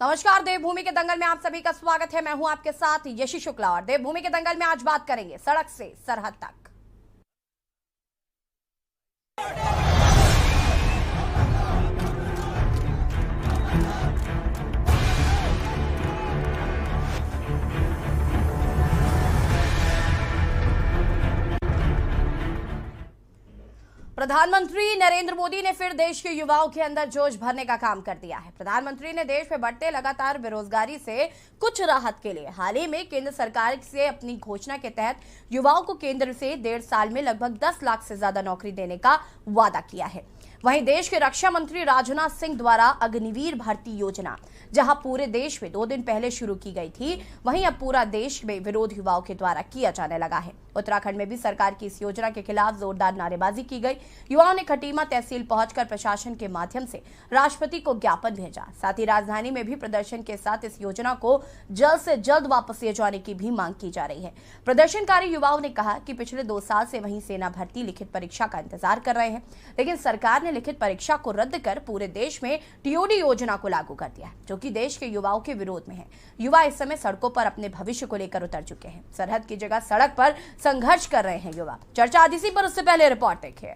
नमस्कार, देवभूमि के दंगल में आप सभी का स्वागत है। मैं हूं आपके साथ यशी शुक्ला और देवभूमि के दंगल में आज बात करेंगे सड़क से सरहद तक। प्रधानमंत्री नरेंद्र मोदी ने फिर देश के युवाओं के अंदर जोश भरने का काम कर दिया है। प्रधानमंत्री ने देश में बढ़ते लगातार बेरोजगारी से कुछ राहत के लिए हाल ही में केंद्र सरकार से अपनी घोषणा के तहत युवाओं को केंद्र से 1.5 साल में लगभग 10 लाख से ज्यादा नौकरी देने का वादा किया है। वहीं देश के रक्षा मंत्री राजनाथ सिंह द्वारा अग्निवीर भर्ती योजना, जहां पूरे देश में 2 दिन पहले शुरू की गई थी, वहीं अब पूरा देश में विरोध युवाओं के द्वारा किया जाने लगा है। उत्तराखंड में भी सरकार की इस योजना के खिलाफ जोरदार नारेबाजी की गई। युवाओं ने खटीमा तहसील पहुंचकर प्रशासन के माध्यम से राष्ट्रपति को ज्ञापन भेजा। साथ ही राजधानी में भी प्रदर्शन के साथ इस योजना को जल्द से जल्द वापस लिए जाने की भी मांग की जा रही है। प्रदर्शनकारी युवाओं ने कहा कि पिछले 2 साल से वहीं सेना भर्ती लिखित परीक्षा का इंतजार कर रहे हैं, लेकिन सरकार ने लिखित परीक्षा को रद्द कर पूरे देश में टीओडी योजना को लागू कर दिया है, जो कि देश के युवाओं के विरोध में है। युवा इस समय सड़कों पर अपने भविष्य को लेकर उतर चुके हैं। सरहद की जगह सड़क पर संघर्ष कर रहे हैं युवा। चर्चा आज इसी पर, उससे पहले रिपोर्ट देखिए।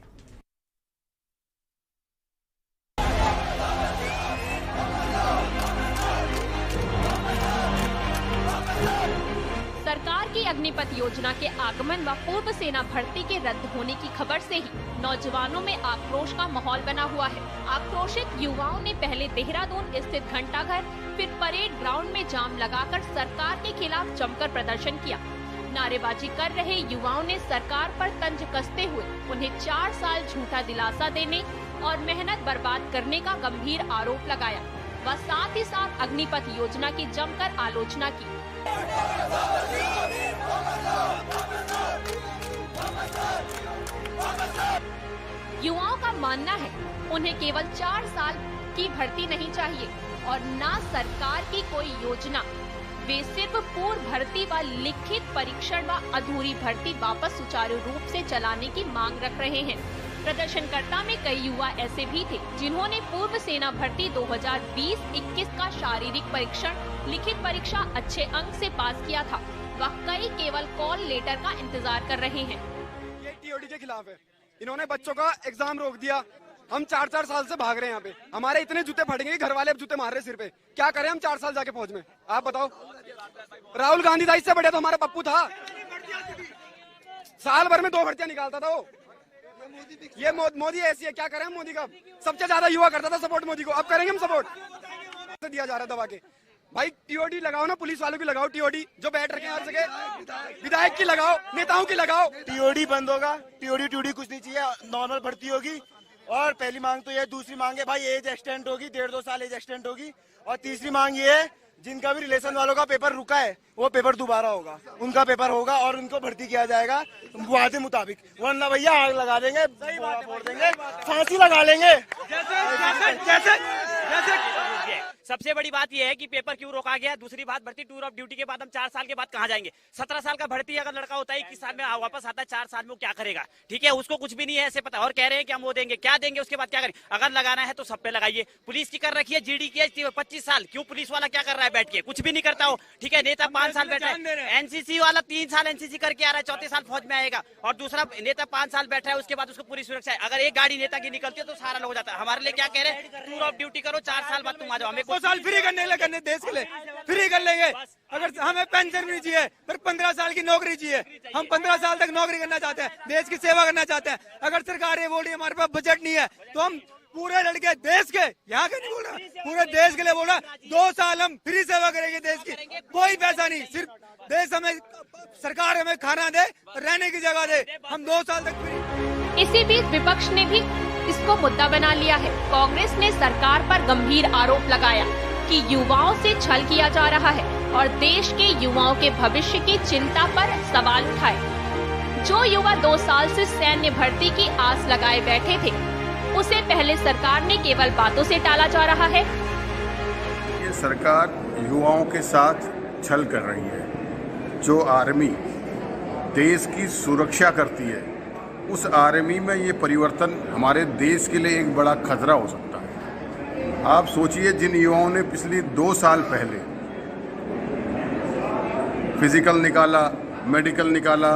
सरकार की अग्निपथ योजना के आगमन व पूर्व सेना भर्ती के रद्द होने की खबर से ही नौजवानों में आक्रोश का माहौल बना हुआ है। आक्रोशित युवाओं ने पहले देहरादून स्थित घंटाघर, फिर परेड ग्राउंड में जाम लगाकर सरकार के खिलाफ जमकर प्रदर्शन किया। नारेबाजी कर रहे युवाओं ने सरकार पर तंज कसते हुए उन्हें 4 साल झूठा दिलासा देने और मेहनत बर्बाद करने का गंभीर आरोप लगाया व साथ ही साथ अग्निपथ योजना की जमकर आलोचना की। युवाओं का मानना है उन्हें केवल 4 साल की भर्ती नहीं चाहिए और न सरकार की कोई योजना। वे सिर्फ पूर्व भर्ती व लिखित परीक्षण व अधूरी भर्ती वापस सुचारू रूप से चलाने की मांग रख रहे हैं। प्रदर्शनकर्ता में कई युवा ऐसे भी थे जिन्होंने पूर्व सेना भर्ती 2020-21 का शारीरिक परीक्षण, लिखित परीक्षा अच्छे अंक से पास किया था। वह कई केवल कॉल लेटर का इंतजार कर रहे हैं। ये टीओडी के खिलाफ है। इन्होंने बच्चों का एग्जाम रोक दिया। हम 4-4 साल से भाग रहे हैं यहाँ पे। हमारे इतने जूते फटेंगे, घर वाले अब जूते मार रहे सिर पे। क्या करें हम 4 साल जाके फौज में? आप बताओ। राहुल गांधी था, इससे बढ़िया तो हमारा पप्पू था। साल भर में 2 भर्तियां निकालता था वो। ये मोदी ऐसी है, क्या करें हम मोदी का? सबसे ज्यादा युवा करता था सपोर्ट मोदी को। अब करेंगे हम सपोर्ट? दिया जा रहा है दबा के। भाई टीओडी लगाओ ना, पुलिस वालों की लगाओ टीओडी, जो बैठ रखे हैं हर जगह। विधायक की लगाओ, नेताओं की लगाओ। टीओडी बंद होगा। टीओडी कुछ नहीं चाहिए, नॉर्मल भर्ती होगी। और पहली मांग तो ये, दूसरी मांग है भाई एज एक्सटेंड होगी, 1.5-2 साल एज एक्सटेंड होगी। और तीसरी मांग ये है, जिनका भी रिलेशन वालों का पेपर रुका है वो पेपर दोबारा होगा, उनका पेपर होगा और उनको भर्ती किया जाएगा वादे मुताबिक। वरना भैया आग लगा देंगे, फोड़ देंगे, फांसी लगा लेंगे। सबसे बड़ी बात यह है कि पेपर क्यों रोका गया। दूसरी बात, भर्ती टूर ऑफ ड्यूटी के बाद हम 4 साल के बाद कहाँ जाएंगे? 17 साल का भर्ती अगर लड़का होता है 21 साल में वापस आता है, 4 साल में वो क्या करेगा? ठीक है, उसको कुछ भी नहीं है ऐसे पता। और कह रहे हैं कि हम वो देंगे, क्या देंगे उसके बाद क्या करेंगे? अगर लगाना है तो सब पे लगाइए। पुलिस की कर रखी है जीडी की 25 साल, क्यों पुलिस वाला क्या कर रहा है बैठ के? कुछ भी नहीं करता हो। ठीक है, नेता 5 साल बैठा है, एनसीसी वाला 3 साल एनसीसी करके आ रहा है, 34 साल फौज में आएगा। और दूसरा नेता 5 साल बैठा है, उसके बाद उसको पूरी सुरक्षा है। अगर एक गाड़ी नेता की निकलती है तो सारा लोग हो जाता है। हमारे लिए क्या कह रहे हैं? टूर ऑफ ड्यूटी करो, 4 साल बाद तुम आ जाओ। हमें 2 साल फ्री करने देश के लिए फ्री कर लेंगे। अगर हमें पेंशन भी चाहिए, फिर 15 साल की नौकरी चाहिए। हम 15 साल तक नौकरी करना चाहते हैं, देश की सेवा करना चाहते हैं। अगर सरकार ये बोल रही है हमारे पास बजट नहीं है, तो हम पूरे लड़के देश के, यहाँ के नहीं बोल रहा, पूरे देश के लिए बोल रहा, 2 साल हम फ्री सेवा करेंगे देश की। कोई पैसा नहीं, सिर्फ देश हमें, सरकार हमें खाना दे, रहने की जगह दे। हम 2 साल तक फ्री। इसी बीच विपक्ष ने भी इसको मुद्दा बना लिया है। कांग्रेस ने सरकार पर गंभीर आरोप लगाया कि युवाओं से छल किया जा रहा है और देश के युवाओं के भविष्य की चिंता पर सवाल उठाए। जो युवा 2 साल से सैन्य भर्ती की आस लगाए बैठे थे, उसे पहले सरकार ने केवल बातों से टाला जा रहा है। ये सरकार युवाओं के साथ छल कर रही है। जो आर्मी देश की सुरक्षा करती है, उस आर्मी में ये परिवर्तन हमारे देश के लिए एक बड़ा खतरा हो सकता है। आप सोचिए, जिन युवाओं ने पिछले 2 साल पहले फिजिकल निकाला, मेडिकल निकाला,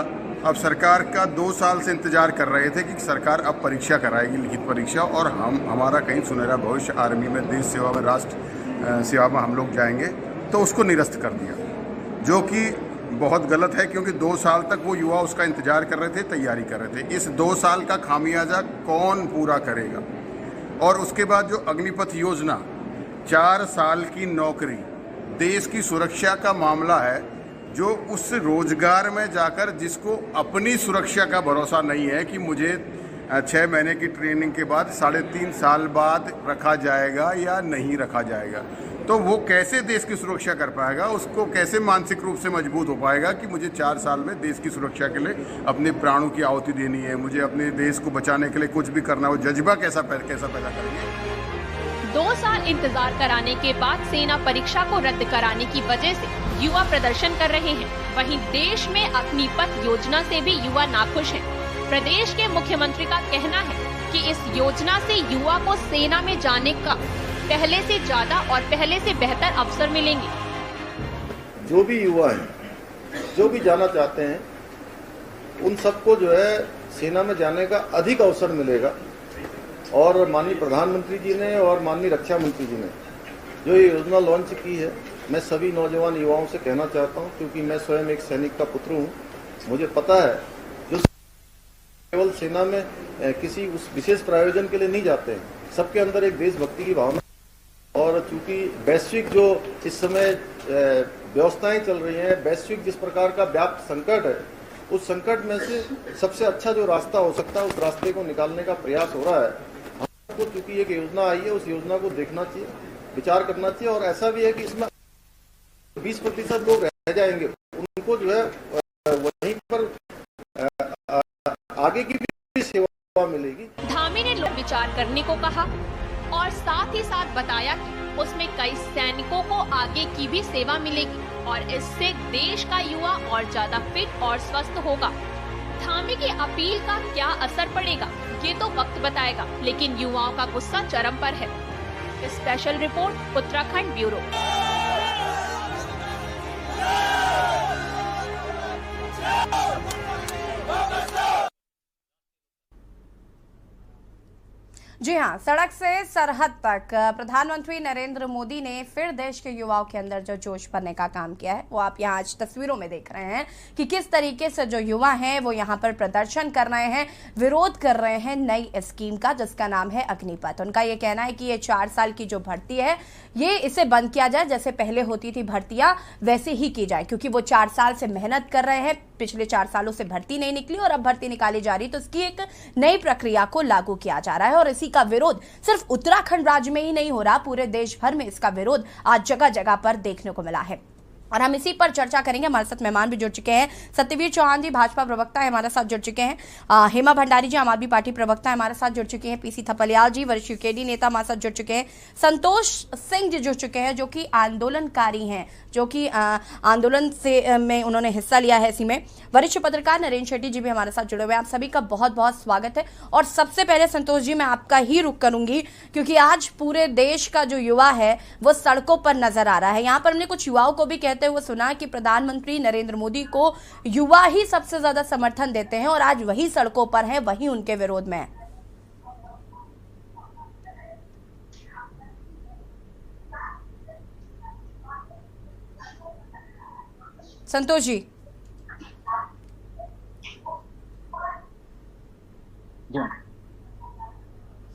अब सरकार का 2 साल से इंतजार कर रहे थे कि सरकार अब परीक्षा कराएगी, लिखित परीक्षा, और हमारा कहीं सुनहरा भविष्य आर्मी में, देश सेवा में, राष्ट्र सेवा में हम लोग जाएंगे, तो उसको निरस्त कर दिया, जो कि बहुत गलत है, क्योंकि 2 साल तक वो युवा उसका इंतजार कर रहे थे, तैयारी कर रहे थे। इस 2 साल का खामियाजा कौन पूरा करेगा? और उसके बाद जो अग्निपथ योजना, 4 साल की नौकरी, देश की सुरक्षा का मामला है, जो उस रोजगार में जाकर जिसको अपनी सुरक्षा का भरोसा नहीं है कि मुझे 6 महीने की ट्रेनिंग के बाद 3.5 साल बाद रखा जाएगा या नहीं रखा जाएगा, तो वो कैसे देश की सुरक्षा कर पाएगा? उसको कैसे मानसिक रूप से मजबूत हो पाएगा कि मुझे 4 साल में देश की सुरक्षा के लिए अपने प्राणों की आहुति देनी है, मुझे अपने देश को बचाने के लिए कुछ भी करना है? वो जज्बा कैसा पैदा करेंगे? 2 साल इंतजार कराने के बाद सेना परीक्षा को रद्द कराने की वजह से युवा प्रदर्शन कर रहे हैं। वहीं देश में अग्निपथ योजना से भी युवा नाखुश हैं। प्रदेश के मुख्यमंत्री का कहना है कि इस योजना से युवा को सेना में जाने का पहले से ज्यादा और पहले से बेहतर अवसर मिलेंगे। जो भी युवा हैं, जो भी जाना चाहते हैं, उन सबको जो है सेना में जाने का अधिक अवसर मिलेगा। और माननीय प्रधानमंत्री जी ने और माननीय रक्षा मंत्री जी ने जो ये योजना लॉन्च की है, मैं सभी नौजवान युवाओं से कहना चाहता हूं, क्योंकि मैं स्वयं एक सैनिक का पुत्र हूं, मुझे पता है जो केवल सेना में किसी उस विशेष प्रायोजन के लिए नहीं जाते हैं, सबके अंदर एक देशभक्ति की भावना। और चूंकि वैश्विक जो इस समय व्यवस्थाएं चल रही हैं, वैश्विक जिस प्रकार का व्याप्त संकट है, उस संकट में से सबसे अच्छा जो रास्ता हो सकता है, उस रास्ते को निकालने का प्रयास हो रहा है। हमको चूंकि एक योजना आई है, उस योजना को देखना चाहिए, विचार करना चाहिए। और ऐसा भी है कि इसमें 20% लोग रह जाएंगे, उनको जो है वहीं पर आगे की भी सेवा मिलेगी। धामी ने लोग विचार करने को कहा और साथ ही साथ बताया कि उसमें कई सैनिकों को आगे की भी सेवा मिलेगी और इससे देश का युवा और ज्यादा फिट और स्वस्थ होगा। धामी की अपील का क्या असर पड़ेगा ये तो वक्त बताएगा, लेकिन युवाओं का गुस्सा चरम पर है। Special report, Uttarakhand bureau. जी हाँ, सड़क से सरहद तक प्रधानमंत्री नरेंद्र मोदी ने फिर देश के युवाओं के अंदर जो जोश भरने का काम किया है, वो आप यहाँ आज तस्वीरों में देख रहे हैं कि किस तरीके से जो युवा हैं वो यहाँ पर प्रदर्शन कर रहे हैं, विरोध कर रहे हैं नई स्कीम का, जिसका नाम है अग्निपथ। उनका ये कहना है कि ये 4 साल की जो भर्ती है, ये इसे बंद किया जाए, जैसे पहले होती थी भर्तियां वैसे ही की जाए, क्योंकि वो 4 साल से मेहनत कर रहे हैं, पिछले 4 सालों से भर्ती नहीं निकली और अब भर्ती निकाली जा रही, तो इसकी एक नई प्रक्रिया को लागू किया जा रहा है। और इसी का विरोध सिर्फ उत्तराखंड राज्य में ही नहीं हो रहा, पूरे देश भर में इसका विरोध आज जगह जगह पर देखने को मिला है। और हम इसी पर चर्चा करेंगे। हमारे साथ मेहमान भी जुड़ चुके हैं। सत्यवीर चौहान जी भाजपा प्रवक्ता है, हमारे साथ जुड़ चुके हैं। हेमा भंडारी जी आम आदमी पार्टी प्रवक्ता है, हमारे साथ जुड़ चुके हैं। पीसी थपलियाल जी वरिष्ठ यूकेडी नेता हमारे साथ जुड़ चुके हैं। संतोष सिंह जी जुड़ चुके हैं, जो कि आंदोलनकारी हैं, जो कि आंदोलन से में उन्होंने हिस्सा लिया है। इसी में वरिष्ठ पत्रकार नरेंद्र शेट्टी जी भी हमारे साथ जुड़े हुए हैं। आप सभी का बहुत बहुत स्वागत है। और सबसे पहले संतोष जी, मैं आपका ही रुख करूंगी, क्योंकि आज पूरे देश का जो युवा है वो सड़कों पर नजर आ रहा है। यहाँ पर हमने कुछ युवाओं को भी कहते हुए सुना कि प्रधानमंत्री नरेंद्र मोदी को युवा ही सबसे ज्यादा समर्थन देते हैं और आज वही सड़कों पर है, वही उनके विरोध में है। संतोष जी।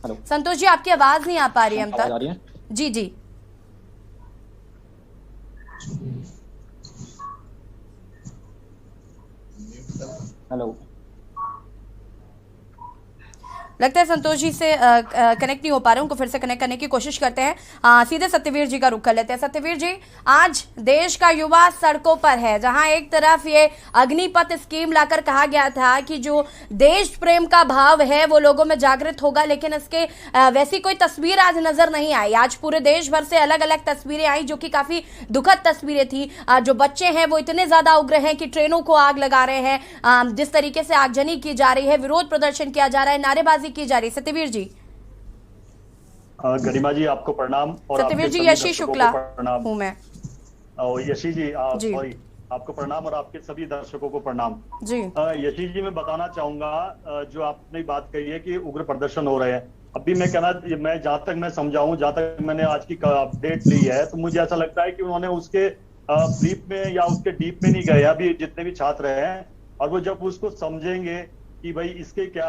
हेलो संतोष जी, आपकी आवाज नहीं आ पा रही है हम तक। जी जी। हेलो, लगता है संतोष जी से कनेक्ट नहीं हो पा रहे, उनको फिर से कनेक्ट करने की कोशिश करते हैं। सीधे सत्यवीर जी का रुख कर लेते हैं। सत्यवीर जी, आज देश का युवा सड़कों पर है, जहां एक तरफ ये अग्निपथ स्कीम लाकर कहा गया था कि जो देश प्रेम का भाव है वो लोगों में जागृत होगा, लेकिन इसके वैसी कोई तस्वीर आज नजर नहीं आई। आज पूरे देश भर से अलग अलग तस्वीरें आई, जो कि काफी दुखद तस्वीरें थी। जो बच्चे हैं वो इतने ज्यादा उग्र हैं कि ट्रेनों को आग लगा रहे हैं, जिस तरीके से आगजनी की जा रही है, विरोध प्रदर्शन किया जा रहा है, नारेबाजी की जा रही है। सत्यवीर जी। गरिमा जी आपको प्रणाम। और सत्यवीर जी, यशी शुक्ला हूँ मैं। यशी जी, आपको प्रणाम और आपके सभी दर्शकों को प्रणाम जी। यशी जी, मैं बताना चाहूंगा जो आपने बात कही है कि उग्र प्रदर्शन हो रहे हैं। अभी मैं जहां तक मैं समझाऊं, जहां तक मैंने आज की अपडेट ली है, तो मुझे ऐसा लगता है कि उन्होंने उसके ब्रीफ में या उसके डीप में नहीं गए अभी जितने भी छात्र हैं। और वो जब उसको समझेंगे कि भाई इसके क्या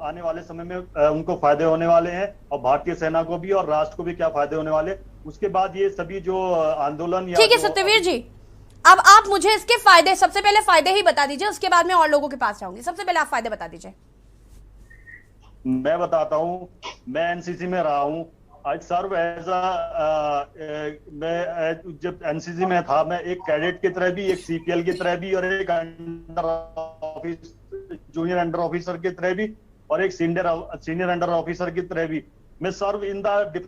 आने वाले समय में उनको फायदे होने वाले हैं और भारतीय सेना को भी और राष्ट्र को भी क्या फायदे होने वाले, उसके बाद ये सभी जो आंदोलन या ठीक है सत्यवीर जी, अब आप मुझे इसके फायदे, सबसे पहले फायदे ही बता दीजिए, उसके बाद मैं और लोगों के पास जाऊंगी। सबसे पहले आप फायदे बता दीजिए। मैं बताता हूँ, मैं एनसीसी में रहा हूँ। आज सर्व एज मैं जब एनसीसी में था, मैं एक कैडेट की तरह भी, एक सीपीएल की तरह भी और एक जूनियर अंडर ऑफिसर की तरह भी और एक सीनियर अंडर ऑफिसर की तरह भी मैं सर्व इन द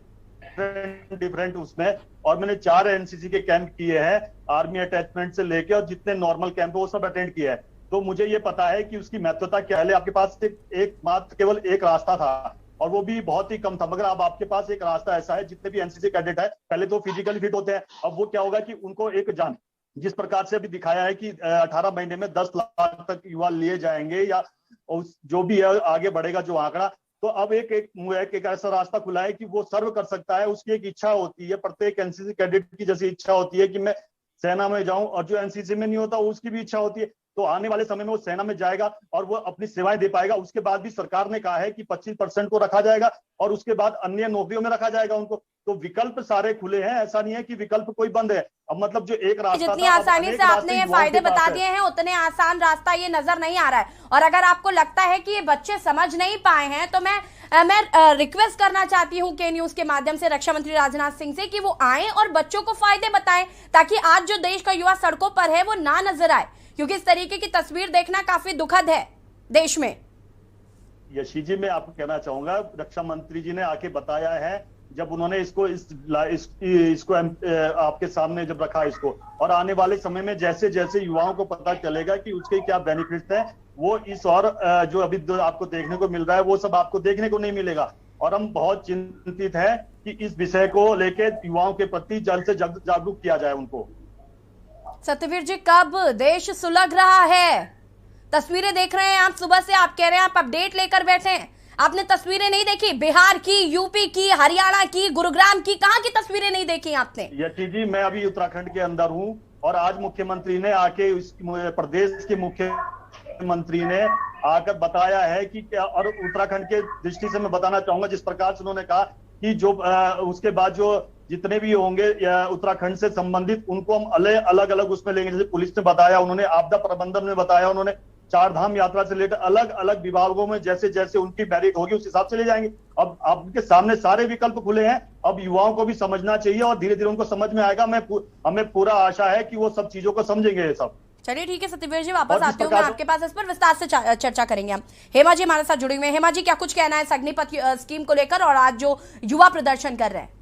डिफरेंट उसमें। और मैंने 4 एनसीसी के कैंप किए हैं, आर्मी अटैचमेंट से लेके और जितने नॉर्मल कैंप है वो सब अटेंड किया है। तो मुझे ये पता है कि उसकी महत्वता क्या है। आपके पास केवल एक रास्ता था और वो भी बहुत ही कम था, मगर अब आपके पास एक रास्ता ऐसा है। जितने भी एनसीसी कैडेट है पहले तो फिजिकली फिट होते हैं, अब वो क्या होगा कि उनको एक जान, जिस प्रकार से अभी दिखाया है कि 18 महीने में 10 लाख तक युवा लिए जाएंगे या जो भी है आगे बढ़ेगा जो आंकड़ा, तो अब एक ऐसा रास्ता खुला है कि वो सर्व कर सकता है। उसकी एक इच्छा होती है, प्रत्येक एनसीसी कैडेट की जैसी इच्छा होती है कि मैं सेना में जाऊं, और जो एनसीसी में नहीं होता उसकी भी इच्छा होती है। तो आने वाले समय में वो सेना में जाएगा और वो अपनी सेवाएं दे पाएगा। उसके बाद भी सरकार ने कहा है कि 25% को रखा जाएगा और उसके बाद अन्य नौकरियों में रखा जाएगा उनको। तो विकल्प सारे खुले हैं, ऐसा नहीं है कि विकल्प कोई बंद है। अब मतलब जो एक रास्ता, जितनी आसानी से आपने ये फायदे बता दिए हैं, उतने आसान रास्ता ये नजर नहीं आ रहा है। और अगर आपको लगता है कि ये बच्चे समझ नहीं पाए हैं, तो मैं रिक्वेस्ट करना चाहती हूँ के न्यूज के माध्यम से रक्षा मंत्री राजनाथ सिंह से कि वो आए और बच्चों को फायदे बताएं, ताकि आज जो देश का युवा सड़कों पर है वो ना नजर आए, क्योंकि इस तरीके की तस्वीर देखना काफी दुखद है देश में। यशी जी, मैं आपको कहना चाहूंगा, रक्षा मंत्री जी ने आके बताया है, जब उन्होंने इसको आपके सामने जब रखा इसको, और आने वाले समय में जैसे जैसे युवाओं को पता चलेगा कि उसके क्या बेनिफिट्स हैं, वो इस और जो अभी आपको देखने को मिल रहा है वो सब आपको देखने को नहीं मिलेगा। और हम बहुत चिंतित हैं कि इस विषय को लेकर युवाओं के प्रति जल्द से जल्द जागरूक किया जाए उनको। सत्यवीर जी, कब देश सुलग रहा है? तस्वीरें देख रहे हैं आप सुबह से, आप कह रहे हैं आप अपडेट लेकर बैठे हैं, आपने तस्वीरें नहीं देखी? बिहार की, यूपी की, हरियाणा की, गुरुग्राम की, कहां की तस्वीरें नहीं देखी आपने? यशी जी, मैं अभी उत्तराखंड के अंदर हूं और आज मुख्यमंत्री ने आके प्रदेश के मुख्यमंत्री ने आकर बताया है कि क्या, और उत्तराखंड के दृष्टि से मैं बताना चाहूंगा, जिस प्रकार से उन्होंने कहा कि जो उसके बाद जो जितने भी होंगे या उत्तराखंड से संबंधित, उनको हम अलग अलग उसमें लेंगे। जैसे पुलिस ने बताया, उन्होंने आपदा प्रबंधन में बताया, उन्होंने 4 धाम यात्रा से लेकर अलग अलग विभागों में जैसे जैसे उनकी मेरिट होगी उस हिसाब से ले जाएंगे। अब आपके सामने सारे विकल्प खुले हैं, अब युवाओं को भी समझना चाहिए और धीरे धीरे उनको समझ में आएगा। हमें पूरा आशा है कि वो सब चीजों को समझेंगे ये सब। चलिए ठीक है सत्यवीर जी, वापस आते हूँ मैं आपके पास, इस पर विस्तार से चर्चा करेंगे हम। हेमा जी हमारे साथ जुड़ी हुई हैं। हेमा जी, क्या कुछ कहना है अग्निपथ स्कीम को लेकर और आज जो युवा प्रदर्शन कर रहे हैं?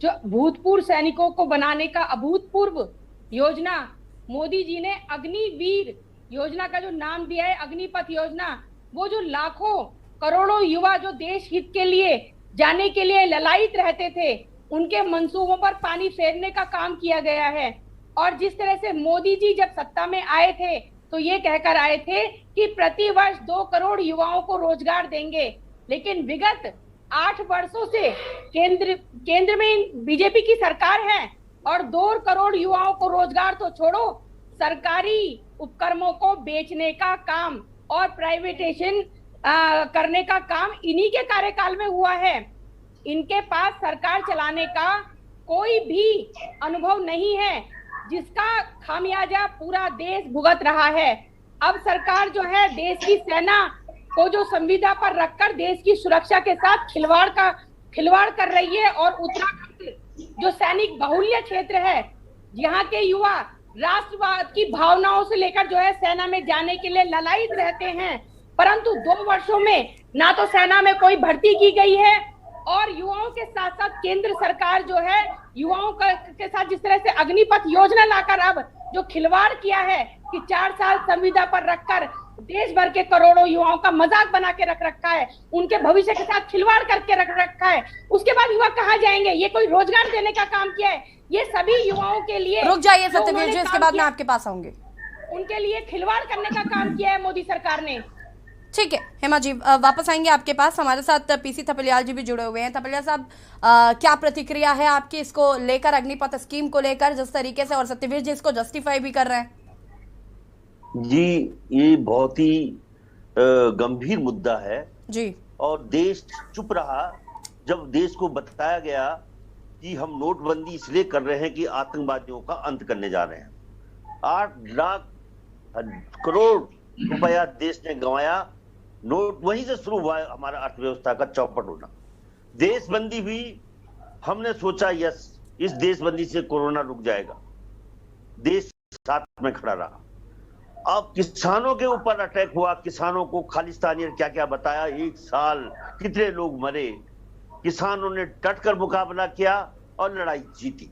जो भूतपूर्व सैनिकों को बनाने का अभूतपूर्व योजना मोदी जी ने अग्निवीर योजना का जो नाम दिया है, अग्निपथ योजना, वो जो लाखों करोड़ों युवा जो देश हित के लिए जाने के लिए ललायित रहते थे, उनके मंसूबों पर पानी फेरने का काम किया गया है। और जिस तरह से मोदी जी जब सत्ता में आए थे तो ये कहकर आए थे कि प्रति वर्ष 2 करोड़ युवाओं को रोजगार देंगे, लेकिन विगत 8 वर्षों से केंद्र में बीजेपी की सरकार है और 2 करोड़ युवाओं को रोजगार तो छोड़ो, सरकारी उपक्रमों को बेचने का काम और प्राइवेटाइजेशन करने का काम इन्हीं के कार्यकाल में हुआ है। इनके पास सरकार चलाने का कोई भी अनुभव नहीं है, जिसका खामियाजा पूरा देश भुगत रहा है। अब सरकार जो है देश की सेना को जो संविदा पर रखकर देश की सुरक्षा के साथ खिलवाड़ कर रही है। और उत्तराखंड जो सैनिक बाहुल्य क्षेत्र है, यहाँ के युवा राष्ट्रवाद की भावनाओं से लेकर जो है सेना में जाने के लिए ललायित रहते हैं, परंतु 2 वर्षों में ना तो सेना में कोई भर्ती की गई है और युवाओं के साथ साथ केंद्र सरकार जो है युवाओं के साथ जिस तरह से अग्निपथ योजना लाकर अब जो खिलवाड़ किया है कि 4 साल संविदा पर रखकर देश भर के करोड़ों युवाओं का मजाक बना के रख रखा है, उनके भविष्य के साथ खिलवाड़ करके रख रखा है। उसके बाद युवा कहाँ जाएंगे? ये कोई रोजगार देने का काम किया है? ये सभी युवाओं के लिए, रुक जाइए सत्यवीर जी, इसके बाद मैं आपके पास आऊंगी। उनके लिए खिलवाड़ करने का काम किया है मोदी सरकार ने। ठीक है हेमा जी, वापस आएंगे आपके पास। हमारे साथ पीसी थपलियाल जी भी जुड़े हुए हैं। थपलियाल साहब, क्या प्रतिक्रिया है आपकी इसको लेकर, अग्निपथ स्कीम को लेकर जिस तरीके से, और सत्यवीर जी इसको जस्टिफाई भी कर रहे हैं? जी, ये बहुत ही गंभीर मुद्दा है जी। और देश चुप रहा जब देश को बताया गया कि हम नोटबंदी इसलिए कर रहे हैं कि आतंकवादियों का अंत करने जा रहे हैं। 8 लाख करोड़ रुपया देश ने गंवाया। नोट वहीं से शुरू हुआ हमारा अर्थव्यवस्था का चौपट होना। देशबंदी हुई, हमने सोचा यस, इस देशबंदी से कोरोना रुक जाएगा, देश साथ में खड़ा रहा। अब किसानों के ऊपर अटैक हुआ, किसानों को खालिस्तानी क्या क्या बताया, 1 साल कितने लोग मरे। किसानों ने डटकर मुकाबला किया और लड़ाई जीती।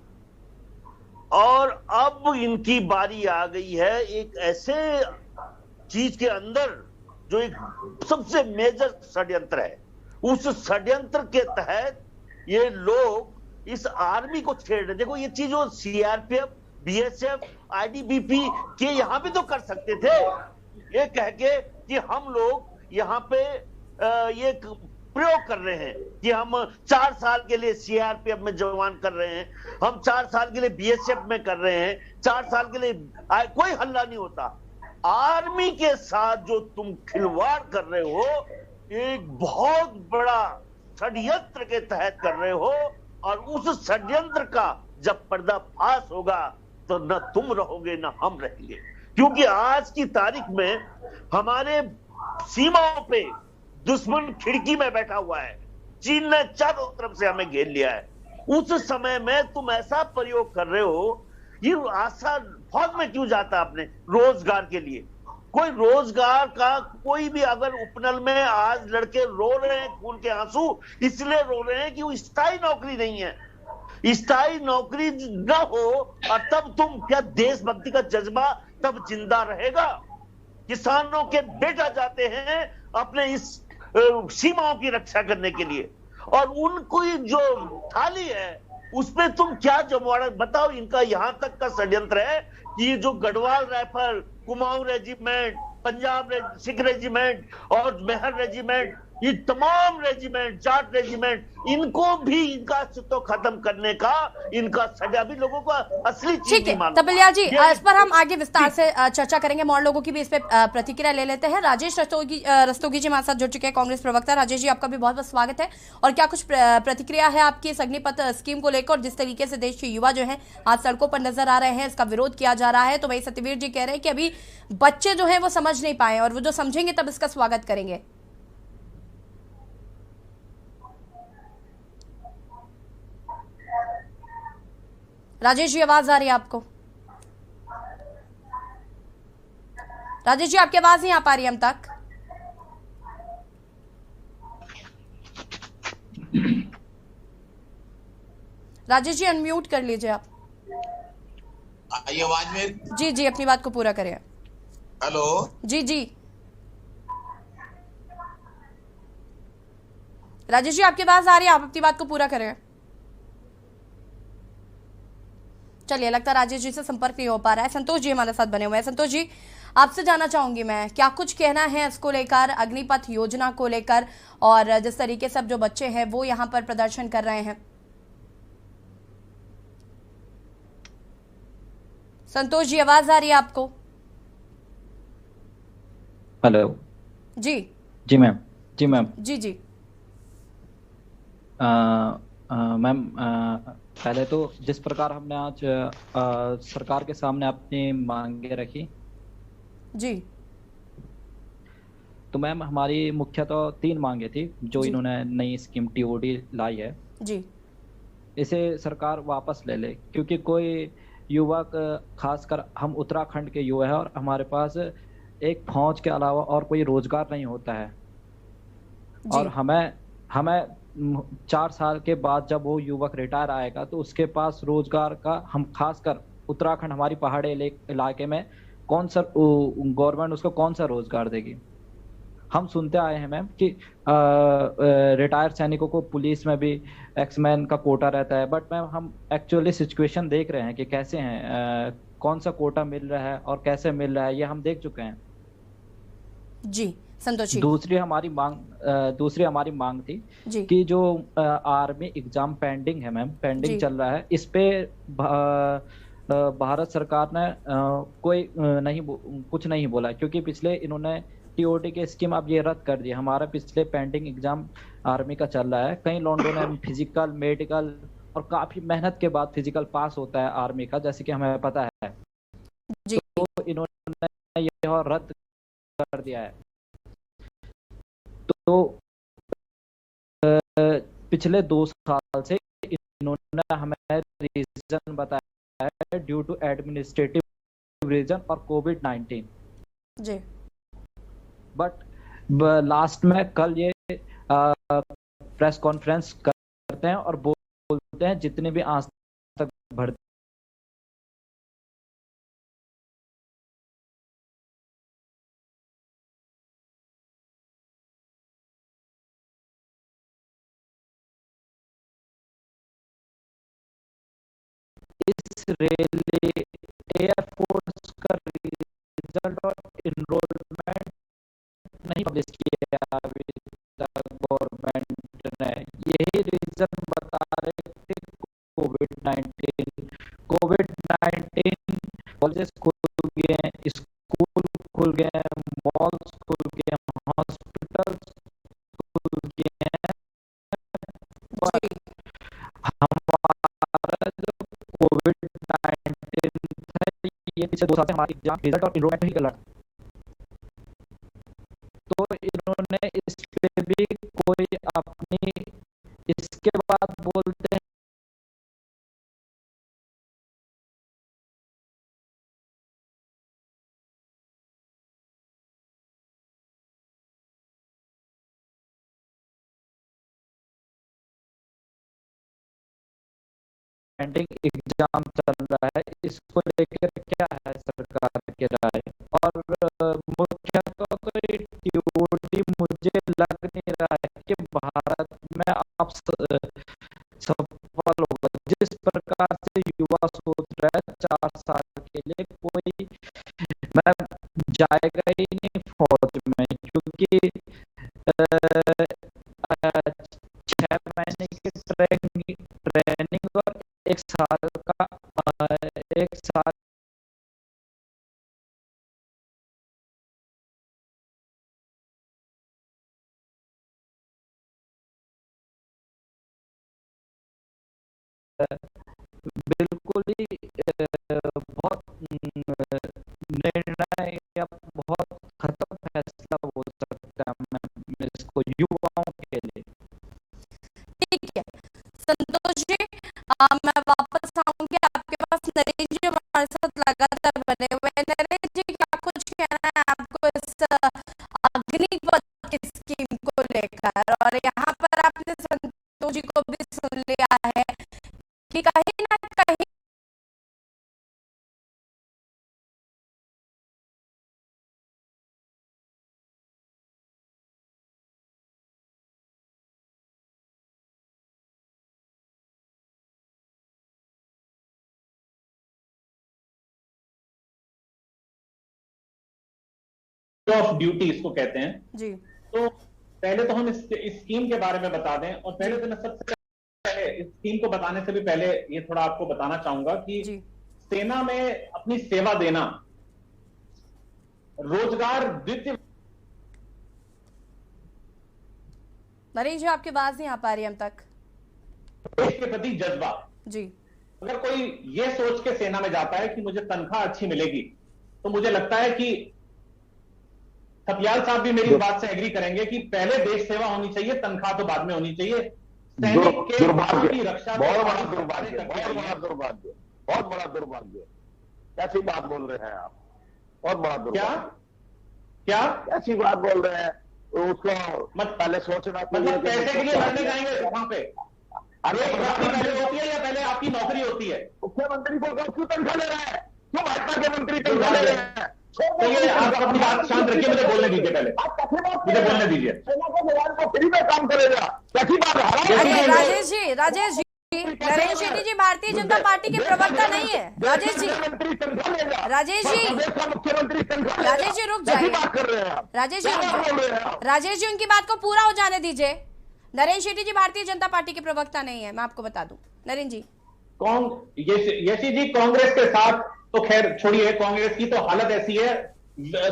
और अब इनकी बारी आ गई है एक ऐसे चीज के अंदर जो एक सबसे मेजर षड्यंत्र है। उस षड्यंत्र के तहत ये लोग इस आर्मी को छेड़ रहे। देखो ये चीज जो सीआरपीएफ, बीएसएफ, आईटीबीपी के यहां भी तो कर सकते थे, ये कह के कि हम लोग यहाँ पे ये प्रयोग कर रहे हैं कि हम 4 साल के लिए सीआरपीएफ में जवान कर रहे हैं, हम 4 साल के लिए बीएसएफ में कर रहे हैं, 4 साल के लिए कोई हल्ला नहीं होता। आर्मी के साथ जो तुम खिलवाड़ कर रहे हो, एक बहुत बड़ा षड्यंत्र के तहत कर रहे हो, और उस षड्यंत्र का जब पर्दाफाश होगा तो न तुम रहोगे न हम रहेंगे। क्योंकि आज की तारीख में हमारे सीमाओं पे दुश्मन खिड़की में बैठा हुआ है। चीन ने चारों तरफ से हमें घेर लिया है। उस समय में तुम ऐसा प्रयोग कर रहे हो, ये आशा फौज में क्यों जाता आपने रोजगार के लिए? कोई रोजगार का कोई भी अगर उपनल में आज लड़के रो रहे हैं खून के आंसू, इसलिए रो रहे हैं कि वो स्थायी नौकरी नहीं है। स्थायी नौकरी न हो और तब तुम क्या देशभक्ति का जज्बा तब जिंदा रहेगा? किसानों के बेटा जाते हैं अपने इस सीमाओं की रक्षा करने के लिए, और उनको जो थाली है उसमें तुम क्या जमवाड़ा बताओ। इनका यहां तक का षड्यंत्र है कि ये जो Garhwal rifle, Kumaon regiment, Punjab Sikh regiment और मेहर रेजिमेंट, ये तमाम रेजिमेंट, जाट रेजिमेंट, इनको भी इनका अस्तित्व खत्म करने का इनका सजा भी लोगों को असली चीज नहीं मालूम। तपलिया जी, इस पर हम आगे विस्तार से चर्चा करेंगे। और लोगों की भी इस पे प्रतिक्रिया ले लेते हैं। राजेश रस्तोगी जी हमारे साथ जुड़ चुके हैं, कांग्रेस प्रवक्ता। राजेश जी, आपका भी बहुत बहुत स्वागत है। और क्या कुछ प्रतिक्रिया है आपकी इस अग्निपथ स्कीम को लेकर, जिस तरीके से देश के युवा जो है आज सड़कों पर नजर आ रहे हैं, इसका विरोध किया जा रहा है? तो वही सत्यवीर जी कह रहे हैं कि अभी बच्चे जो है वो समझ नहीं पाए, और वो जो समझेंगे तब इसका स्वागत करेंगे। राजेश जी, आवाज आ रही है आपको? राजेश जी, आपकी आवाज नहीं आ पा रही हम तक। राजेश जी, अनम्यूट कर लीजिए आप। ये आवाज में? जी जी, अपनी बात को पूरा करिए। हेलो। जी जी, राजेश जी, आपकी आवाज आ रही है, आप अपनी बात को पूरा करें। चलिए, लगता है राजेश जी से संपर्क नहीं हो पा रहा है। संतोष जी हमारे साथ बने हुए हैं। संतोष जी, आपसे जानना चाहूंगी मैं, क्या कुछ कहना है इसको लेकर, अग्निपथ योजना को लेकर, और जिस तरीके से अब जो बच्चे हैं वो यहाँ पर प्रदर्शन कर रहे हैं? संतोष जी, आवाज आ रही है आपको? हेलो। जी जी मैम। जी मैम। जी जी मैम, पहले तो जिस प्रकार हमने आज सरकार के सामने अपनी मांगे रखी जी, तो मैम हमारी मुख्यतः 3 मांगे थी जो इन्होंने नई स्कीम टीओडी लाई है जी। इसे सरकार वापस ले ले, क्योंकि कोई युवक, खासकर हम उत्तराखंड के युवा है और हमारे पास एक फौज के अलावा और कोई रोजगार नहीं होता है, और हमें 4 साल के बाद जब वो युवक रिटायर आएगा तो उसके पास रोजगार का, हम खासकर उत्तराखंड हमारी पहाड़ी इलाके में कौन सा गवर्नमेंट उसको कौन सा रोजगार देगी? हम सुनते आए हैं मैम कि रिटायर्ड सैनिकों को पुलिस में भी एक्समैन का कोटा रहता है, बट मैम हम एक्चुअली सिचुएशन देख रहे हैं कि कैसे हैं, कौन सा कोटा मिल रहा है और कैसे मिल रहा है, ये हम देख चुके हैं जी। संतोष जी, दूसरी हमारी मांग थी कि जो आर्मी एग्जाम पेंडिंग है मैम, पेंडिंग चल रहा है, इस पे भारत सरकार ने कुछ नहीं बोला, क्योंकि पिछले इन्होंने टीओटी के स्कीम अब ये रद्द कर दी। हमारा पिछले पेंडिंग एग्जाम आर्मी का चल रहा है, कई लॉन्डो ने फिजिकल, मेडिकल और काफी मेहनत के बाद फिजिकल पास होता है आर्मी का, जैसे कि हमें पता है जी। तो इन्होंने ये रद्द कर दिया है। तो पिछले 2 साल से इन्होंने हमें रीजन बताया है ड्यू टू एडमिनिस्ट्रेटिव रीजन और कोविड-19 जी। बट लास्ट में कल ये प्रेस कॉन्फ्रेंस करते हैं और बोलते हैं जितने भी आज तक भर्ती इस रेलवे एयरफोर्स का रिजल्ट और इनरोलमेंट नहीं पब्लिश किया अभी तक गवर्नमेंट ने। यही रीजन बता रहे थे कोविड-19 कॉलेजेस खुल गए हैं, स्कूल खुल गए हैं, मॉल्स खुल गए हैं, हॉस्पिटल्स खुल गए हैं, हमारा जो कोविड-19 था ये पिछले 2 साल से हमारी एग्जाम रिजल्ट और इनरोलमेंट ही गलत। तो इन्होंने इस पे भी कोई अपनी, इसके बाद बोलते हैं पेंडिंग एग्जाम चल रहा है, इसको लेकर क्या है सरकार की राय? और मुख्यतः तो टीओडी मुझे लग नहीं रहा है कि भारत में आप सफल होगा। जिस प्रकार से युवा सोच रहा है 4 साल के लिए, कोई मैं जाएगा ही नहीं फौज में, क्योंकि 6 महीने की ट्रेनिंग और 1 साल का 1 साल बिल्कुल ही बहुत निर्णय या बहुत खतरनाक फैसला हो सकता है इसको युवाओं के लिए। ठीक है संतोष जी, मैं वापस आऊंगी आपके पास। नरेंद्र जी हमारे साथ लगातार बने हुए हैं। नरेंद्र जी, क्या कुछ कहना है आपको इस अग्निपथ की स्कीम को लेकर? और यहाँ पर आपने संतोष जी को भी सुन लिया है कि कहीं ना कहीं ऑफ ड्यूटी इसको कहते हैं जी। तो पहले तो हम इस स्कीम के बारे में बता दें, और पहले तो मैं सबसे पहले इस स्कीम को बताने से भी पहले ये थोड़ा आपको बताना चाहूंगा कि सेना में अपनी सेवा देना रोजगार द्वितीय। नरेंद्र जी, आपकी आवाज नहीं आ पा रही हम तक। देश के प्रति जज्बा जी। अगर कोई ये सोच के सेना में जाता है कि मुझे तनख्वाह अच्छी मिलेगी, तो मुझे लगता है कि सत्याल साहब भी मेरी बात से एग्री करेंगे कि पहले देश सेवा होनी चाहिए, तनख्वाह तो बाद में होनी चाहिए। सैनिक के की रक्षा बहुत बड़ा दुर्भाग्य। कैसी बात बोल रहे हैं आप? बहुत बड़ा दुर्भाग्य। क्या कैसी बात बोल रहे हैं? उसको मत पहले सोचना, मतलब पैसे के लिए लड़ने जाएंगे वहां पे? अरे पहले होती है या पहले आपकी नौकरी होती है? मुख्यमंत्री को क्यों तनख्वाह ले रहा है? क्यों भाजपा के मंत्री तनख्वाह ले रहे हैं? तो ये आप अपनी बात शांत रखिए, मुझे बोलने दीजिए, पहले मुझे बोलने दीजिए। फ्री में काम करेगा, कैसी बात है? राजेश जी नरेंद्र शेट्टी जी भारतीय जनता पार्टी के प्रवक्ता नहीं है। राजेश जी रुक जाइए। राजेश जी उनकी बात को पूरा हो जाने दीजिए। नरेंद्र शेट्टी जी भारतीय जनता पार्टी के प्रवक्ता नहीं है, मैं आपको बता दूं। नरेंद्र जी यशी जी, कांग्रेस के साथ तो खैर छोड़िए, कांग्रेस की तो हालत ऐसी है,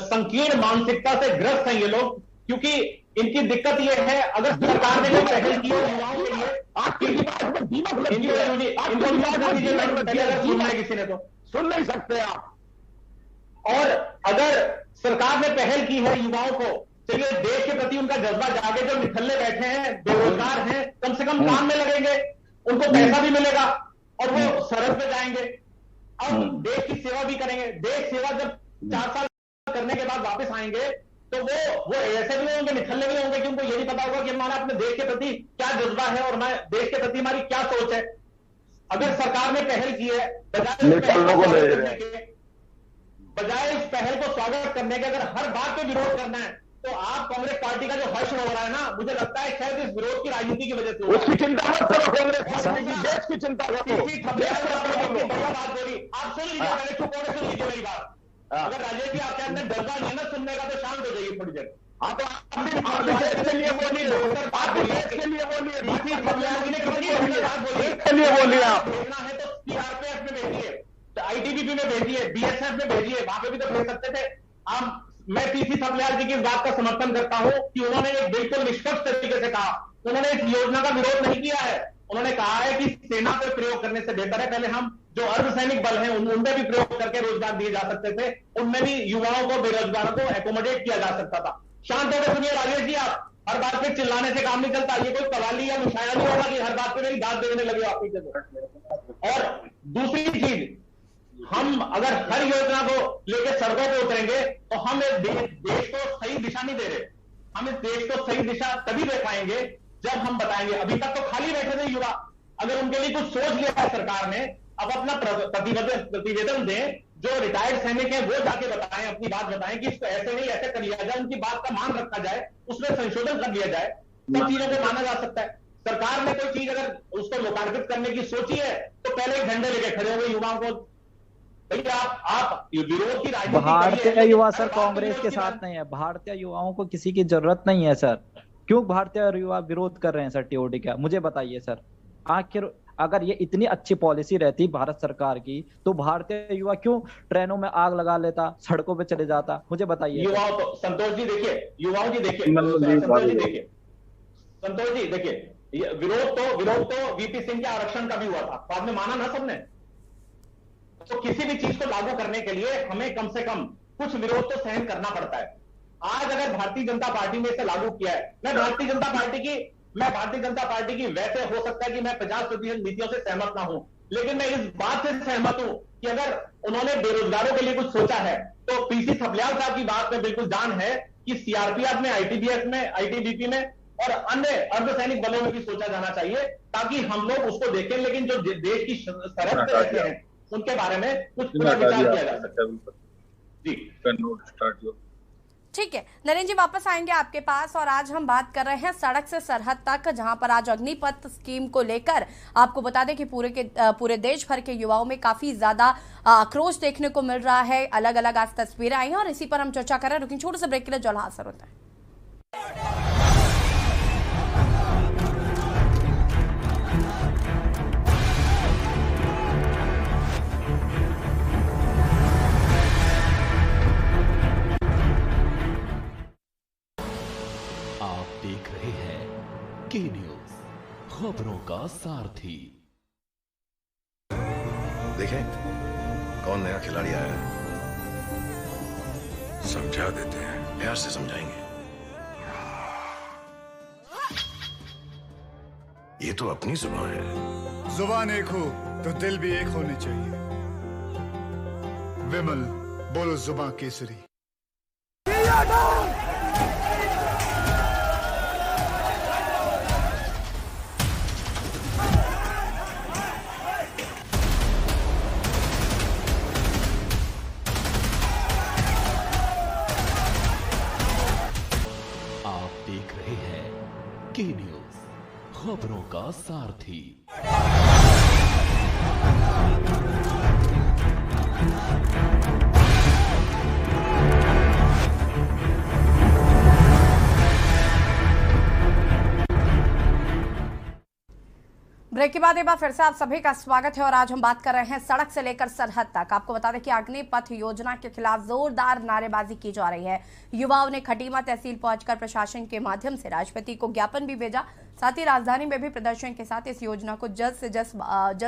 संकीर्ण मानसिकता से ग्रस्त हैं ये लोग, क्योंकि इनकी दिक्कत ये है, अगर सरकार ने कोई पहल की है युवाओं के लिए, किसी ने तो सुन नहीं सकते आप। और अगर सरकार ने पहल की है युवाओं को, चलिए देश के प्रति उनका जज्बा जागे, जो निठल्ले बैठे हैं, बेरोजगार हैं, कम से कम काम में लगेंगे, उनको पैसा भी मिलेगा और वो सरहद पे जाएंगे और देश की सेवा भी करेंगे। देश सेवा जब 4 साल करने के बाद वापस आएंगे तो वो ऐसे भी नहीं होंगे, निठल्ले भी नहीं होंगे कि उनको ये नहीं पता होगा कि हमारा अपने देश के प्रति क्या जज्बा है और मैं देश के प्रति हमारी क्या सोच है। अगर सरकार ने पहल की है, बजाय इस पहल को स्वागत करने के अगर हर बात पे विरोध करना है, तो आप कांग्रेस पार्टी का जो हर्ष हो रहा है ना, मुझे लगता है शायद इस विरोध की राजनीति की वजह से उसकी चिंता मत करो, कांग्रेस देश की चिंता करो। बढ़िया बात बोली, आप सुन लीजिए, मैंने चुप होने सुन लीजिए मेरी बात। अगर राजेश जी आपके अंदर डरना नहीं है ना सुनने का, तो शांत हो जाइए थोड़ी देर। आप देश के लिए बोलिए, भेजना है तो सीआरपीएफ में भेजिए, आईटीबीपी में भेजिए, बीएसएफ में भेजिए, वहां पे भी तो भेज सकते थे आप। मैं पीसी सबल्याल जी की इस बात का समर्थन करता हूं कि उन्होंने एक बिल्कुल निष्पक्ष तरीके से कहा, उन्होंने इस योजना का विरोध नहीं किया है। उन्होंने कहा है कि सेना पर प्रयोग करने से बेहतर है पहले हम जो अर्धसैनिक बल हैं उनमें भी प्रयोग करके रोजगार दिए जा सकते थे, उनमें भी युवाओं को, बेरोजगारों को एकोमोडेट किया जा सकता था। शांत होकर सुनिए राजेश जी, आप हर बात पे चिल्लाने से काम नहीं चलता। ये कोई कवाली या मुशायरा नहीं होगा कि हर बात पे मेरी दाद देने लगे आप पीछे। और दूसरी चीज, हम अगर हर योजना को लेकर सड़कों पे उतरेंगे तो हम इस देश को सही दिशा नहीं दे रहे। हम इस देश को सही दिशा तभी दे पाएंगे जब हम बताएंगे। अभी तक तो खाली बैठे थे युवा, अगर उनके लिए कुछ सोच लिया है सरकार ने, अब अपना प्रतिवेदन दें, जो रिटायर्ड सैनिक है वो जाके बताएं, अपनी बात बताएं कि इसको ऐसे नहीं ऐसे कर लिया जाए, उनकी बात का मान रखा जाए, उसमें संशोधन कर लिया जाए, सब चीजों को माना जा सकता है। सरकार ने कोई चीज अगर उसको लोकार्पित करने की सोची है तो पहले एक झंडे लेके खड़े हो गए युवाओं को। भैया आप विरोध की राजनीति, भारतीय युवा सर कांग्रेस के साथ नहीं है, भारतीय युवाओं को किसी की जरूरत नहीं है सर। क्यों भारतीय युवा विरोध कर रहे हैं सर टीओडी का, मुझे बताइए सर। आखिर अगर ये इतनी अच्छी पॉलिसी रहती भारत सरकार की तो भारतीय युवा क्यों ट्रेनों में आग लगा लेता, सड़कों पे चले जाता, मुझे बताइए। युवाओं तो संतोष जी देखिए, युवाओं जी देखिए, संतोष जी देखिए, विरोध तो वीपी सिंह के आरक्षण का भी हुआ था, बाद में माना ना सबने। तो किसी भी चीज को लागू करने के लिए हमें कम से कम कुछ विरोध तो सहन करना पड़ता है। आज अगर भारतीय जनता पार्टी ने इसे लागू किया है, मैं भारतीय जनता पार्टी की वैसे हो सकता है कि मैं 50% नीतियों से सहमत ना हूं, लेकिन मैं इस बात से सहमत हूं कि अगर उन्होंने बेरोजगारों के लिए कुछ सोचा है तो पीसी सबल्याल साहब की बात में बिल्कुल जान है कि सीआरपीएफ में, आईटीबीएफ में, आईटीबीपी में और अन्य अर्धसैनिक बलों में भी सोचा जाना चाहिए, ताकि हम लोग उसको देखें। लेकिन जो देश की सरहद पे रहते हैं उनके बारे में कुछ विचार किया जा सकता है। जी ठीक है नरेंद्र जी, वापस आएंगे आपके पास। और आज हम बात कर रहे हैं सड़क से सरहद तक, जहां पर आज अग्निपथ स्कीम को लेकर आपको बता दें कि पूरे देश भर के युवाओं में काफी ज्यादा आक्रोश देखने को मिल रहा है। अलग अलग आज तस्वीरें आई हैं और इसी पर हम चर्चा कर रहे हैं। लेकिन छोटे से ब्रेक के लिए जो हासिल होता है। देख रहे हैं के न्यूज, खबरों का सारथी। देखें कौन नया खिलाड़ी आया है, समझा देते हैं, प्यार से समझाएंगे। ये तो अपनी जुबान है। जुबान एक हो तो दिल भी एक होने चाहिए। विमल बोलो जुबान केसरी। खबरों का सारथी। ब्रेक के बाद एक बार फिर से आप सभी का स्वागत है और आज हम बात कर रहे हैं सड़क से लेकर सरहद तक। आपको बता दें कि अग्निपथ योजना के खिलाफ जोरदार नारेबाजी की जा रही है। युवाओं ने खटीमा तहसील पहुंचकर प्रशासन के माध्यम से राष्ट्रपति को ज्ञापन भी भेजा। साथ ही राजधानी में भी प्रदर्शन के साथ इस योजना को जल्द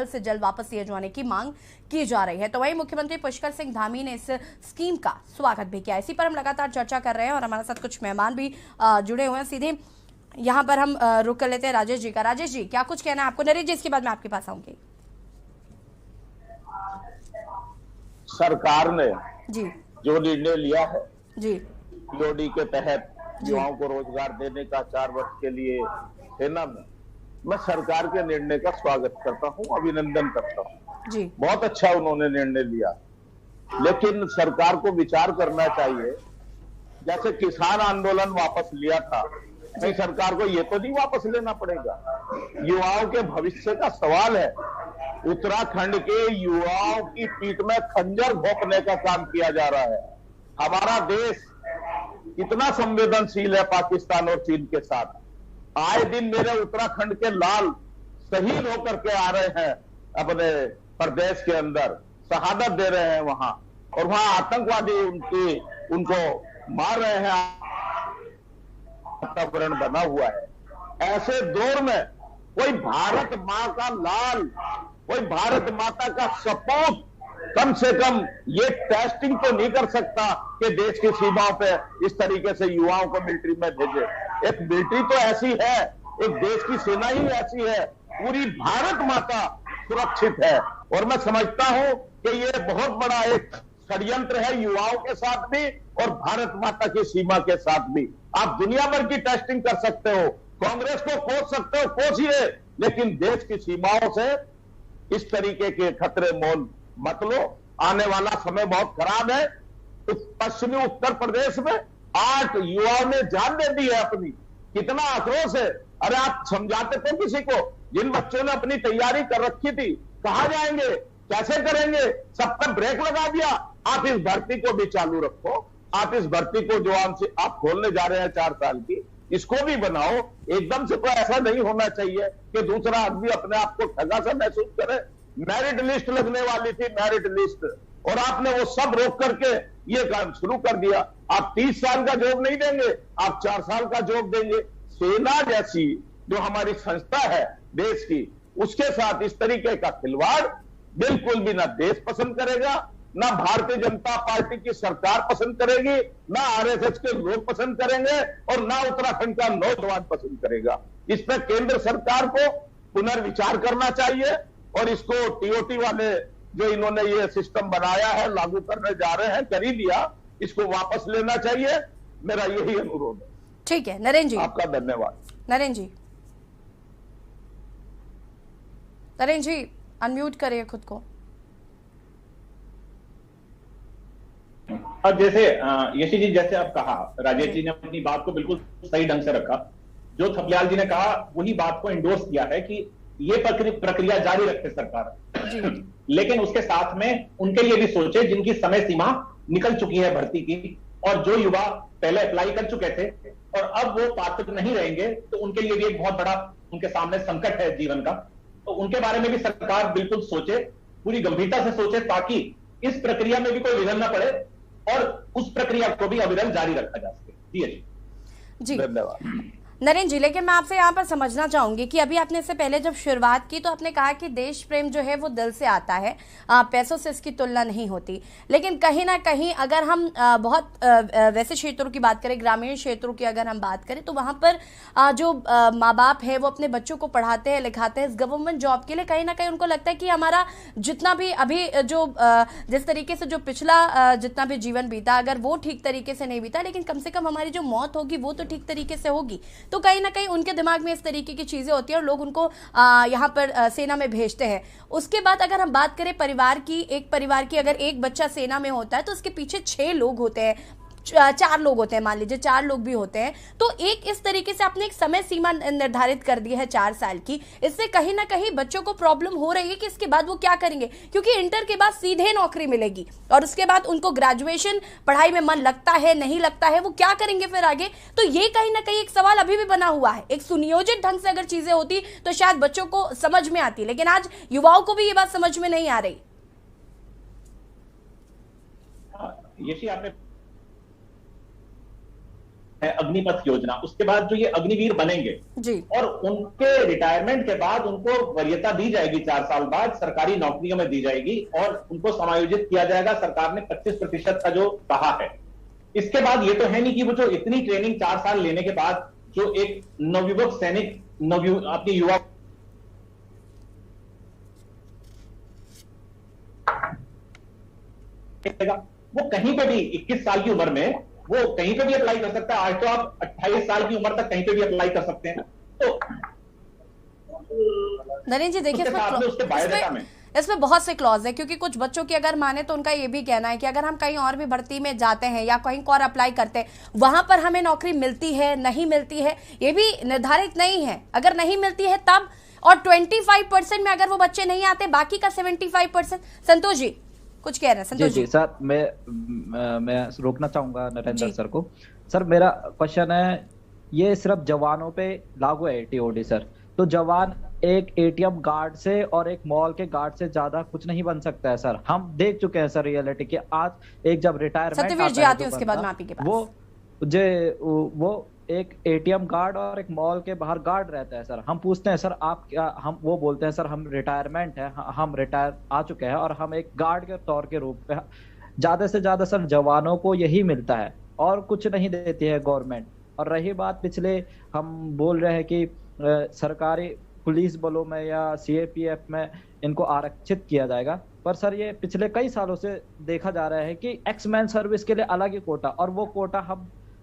से जल्द वापस लिए जाने की मांग की जा रही है। तो वहीं मुख्यमंत्री पुष्कर सिंह धामी ने इस स्कीम का स्वागत भी किया। इसी पर हम लगातार चर्चा कर रहे हैं और हमारे साथ कुछ मेहमान भी जुड़े हुए हैं। सीधे यहाँ पर हम रुक कर लेते हैं राजेश जी का। राजेश जी, क्या कुछ कहना है आपको? नरेश जी, इसके बाद मैं आपके पास आऊंगी। सरकार ने जी जो निर्णय लिया है जी टीओडी के तहत युवाओं को रोजगार देने का 4 वर्ष के लिए सेना में, मैं सरकार के निर्णय का स्वागत करता हूं, अभिनंदन करता हूं जी। बहुत अच्छा उन्होंने निर्णय लिया, लेकिन सरकार को विचार करना चाहिए। जैसे किसान आंदोलन वापस लिया था, नहीं, सरकार को ये तो नहीं वापस लेना पड़ेगा। युवाओं के भविष्य का सवाल है। उत्तराखंड के युवाओं की पीठ में खंजर घोंपने का काम किया जा रहा है। हमारा देश इतना संवेदनशील है पाकिस्तान और चीन के साथ। आए दिन मेरे उत्तराखंड के लाल शहीद होकर के आ रहे हैं अपने प्रदेश के अंदर, शहादत दे रहे हैं वहां, और वहां आतंकवादी उनको मार रहे हैं। वातावरण बना हुआ है। ऐसे दौर में कोई भारत माँ का लाल, कोई भारत माता का सपूत कम से कम ये टेस्टिंग तो नहीं कर सकता कि देश की सीमाओं पे इस तरीके से युवाओं को मिलिट्री में भेजे। एक मिलिट्री तो ऐसी है, एक देश की सेना ही ऐसी है, पूरी भारत माता सुरक्षित है। और मैं समझता हूं कि ये बहुत बड़ा एक षड्यंत्र है युवाओं के साथ भी और भारत माता की सीमा के साथ भी। आप दुनिया भर की टेस्टिंग कर सकते हो, कांग्रेस को कोस सकते हो, कोसिए, लेकिन देश की सीमाओं से इस तरीके के खतरे मोल मत लो। आने वाला समय बहुत खराब है। पश्चिमी उत्तर प्रदेश में 8 युवाओं ने जान दे दी है अपनी। कितना आक्रोश है। अरे आप समझाते थे किसी को? जिन बच्चों ने अपनी तैयारी कर रखी थी, कहां जाएंगे, कैसे करेंगे? सब पर ब्रेक लगा दिया। आप इस भर्ती को भी चालू रखो। आप इस भर्ती को जो आप खोलने जा रहे हैं 4 साल की, इसको भी बनाओ। एकदम से कोई ऐसा नहीं होना चाहिए कि दूसरा आदमी अपने आप को ठगा सा महसूस करे। मेरिट लिस्ट लगने वाली थी, मेरिट लिस्ट, और आपने वो सब रोक करके ये काम शुरू कर दिया। आप 30 साल का जॉब नहीं देंगे, आप 4 साल का जॉब देंगे। सेना जैसी जो हमारी संस्था है देश की, उसके साथ इस तरीके का खिलवाड़ बिल्कुल भी ना देश पसंद करेगा, ना भारतीय जनता पार्टी की सरकार पसंद करेगी, ना आरएसएस के लोग पसंद करेंगे, और ना उत्तराखंड का नौजवान पसंद करेगा। इस पर केंद्र सरकार को पुनर्विचार करना चाहिए और इसको टीओटी वाले जो इन्होंने ये सिस्टम बनाया है, लागू करने जा रहे हैं, कर ही दिया, इसको वापस लेना चाहिए। मेरा यही अनुरोध है। ठीक है नरेंद्र जी, आपका धन्यवाद। नरेंद्र जी अनम्यूट करिए खुद को। अब जैसे यशी जी, जैसे आप कहा, राजेश जी ने अपनी बात को बिल्कुल सही ढंग से रखा। जो थपलियाल जी ने कहा वही बात को इंडोर्स किया है कि ये प्रक्रिया जारी रखे सरकार, लेकिन उसके साथ में उनके लिए भी सोचे जिनकी समय सीमा निकल चुकी है भर्ती की, और जो युवा पहले अप्लाई कर चुके थे और अब वो पात्र नहीं रहेंगे, तो उनके लिए भी एक बहुत बड़ा उनके सामने संकट है जीवन का। तो उनके बारे में भी सरकार बिल्कुल सोचे, पूरी गंभीरता से सोचे, ताकि इस प्रक्रिया में भी कोई विघ्न न पड़े और उस प्रक्रिया को भी अविरल जारी रखा जा सके। जी धन्यवाद नरेंद्र जी। लेकिन मैं आपसे यहाँ पर समझना चाहूंगी कि अभी आपने इससे पहले जब शुरुआत की तो आपने कहा कि देश प्रेम जो है वो दिल से आता है, पैसों से इसकी तुलना नहीं होती। लेकिन कहीं ना कहीं अगर हम बहुत वैसे क्षेत्रों की बात करें, ग्रामीण क्षेत्रों की अगर हम बात करें, तो वहाँ पर जो माँ बाप है वो अपने बच्चों को पढ़ाते हैं, लिखाते हैं इस गवर्नमेंट जॉब के लिए। कहीं ना कहीं उनको लगता है कि हमारा जितना भी अभी जो जिस तरीके से जो पिछला जितना भी जीवन बीता, अगर वो ठीक तरीके से नहीं बीता, लेकिन कम से कम हमारी जो मौत होगी वो तो ठीक तरीके से होगी। तो कहीं ना कहीं उनके दिमाग में इस तरीके की चीजें होती हैं और लोग उनको यहाँ पर सेना में भेजते हैं। उसके बाद अगर हम बात करें परिवार की, एक परिवार की अगर एक बच्चा सेना में होता है तो उसके पीछे 6 लोग होते हैं, 4 लोग होते हैं, मान लीजिए 4 लोग भी होते हैं, तो एक इस तरीके से आपने एक समय सीमा निर्धारित कर दी है 4 साल की। इससे कहीं ना कहीं बच्चों को प्रॉब्लम हो रही है कि इसके बाद वो क्या करेंगे, क्योंकि इंटर के बाद सीधे नौकरी मिलेगी और उसके बाद उनको ग्रेजुएशन पढ़ाई में मन लगता है नहीं लगता है, वो क्या करेंगे फिर आगे। तो ये कहीं ना कहीं एक सवाल अभी भी बना हुआ है। एक सुनियोजित ढंग से अगर चीजें होती तो शायद बच्चों को समझ में आती, लेकिन आज युवाओं को भी ये बात समझ में नहीं आ रही। यशी आपने अग्निपथ योजना, उसके बाद जो ये अग्निवीर बनेंगे जी, और उनके रिटायरमेंट के बाद उनको वरीयता दी जाएगी, 4 साल बाद सरकारी नौकरियों में दी जाएगी और उनको समायोजित किया जाएगा। सरकार ने 25% का जो कहा है। इसके बाद ये तो है नहीं कि वो जो इतनी ट्रेनिंग 4 साल लेने के बाद जो एक नवयुवक सैनिक अपनी युवा वो कहीं पे भी 21 साल की उम्र में वो कहीं पे भी अप्लाई कर सकता है। आज तो आप 28 साल की उम्र तक कहीं पे भी अप्लाई कर सकते हैं। तो नरेंद्र जी देखिए, इसमें बहुत से क्लॉज है, क्योंकि कुछ बच्चों की अगर माने तो उनका ये भी कहना है कि अगर हम कहीं और भी भर्ती में जाते हैं या कहीं और अप्लाई करते हैं, वहां पर हमें नौकरी मिलती है नहीं मिलती है ये भी निर्धारित नहीं है। अगर नहीं मिलती है तब, और 25% में अगर वो बच्चे नहीं आते, बाकी का 75%। संतोष जी कुछ कह रहे हैं? संतोष जी सर, मैं रोकना चाहूंगा नरेंद्र सर को। सर मेरा क्वेश्चन है, ये सिर्फ जवानों पे लागू है टीओडी सर, तो जवान एक एटीएम गार्ड से और एक मॉल के गार्ड से ज्यादा कुछ नहीं बन सकता है सर। हम देख चुके हैं सर रियलिटी कि आज एक जब रिटायरमेंट सत्यवीर जी आते हैं उसके बाद माफी के पास वो एक एटीएम गार्ड और एक मॉल के बाहर गार्ड रहता है सर। हम पूछते हैं सर आप क्या, हम वो बोलते हैं सर हम रिटायरमेंट है, हम रिटायर आ चुके हैं और हम एक गार्ड के तौर के रूप में ज्यादा से ज्यादा सर जवानों को यही मिलता है और कुछ नहीं देती है गवर्नमेंट। और रही बात पिछले हम बोल रहे हैं कि सरकारी पुलिस बलों में या सीएपीएफ में इनको आरक्षित किया जाएगा, पर सर ये पिछले कई सालों से देखा जा रहा है कि एक्समैन सर्विस के लिए अलग ही कोटा, और वो कोटा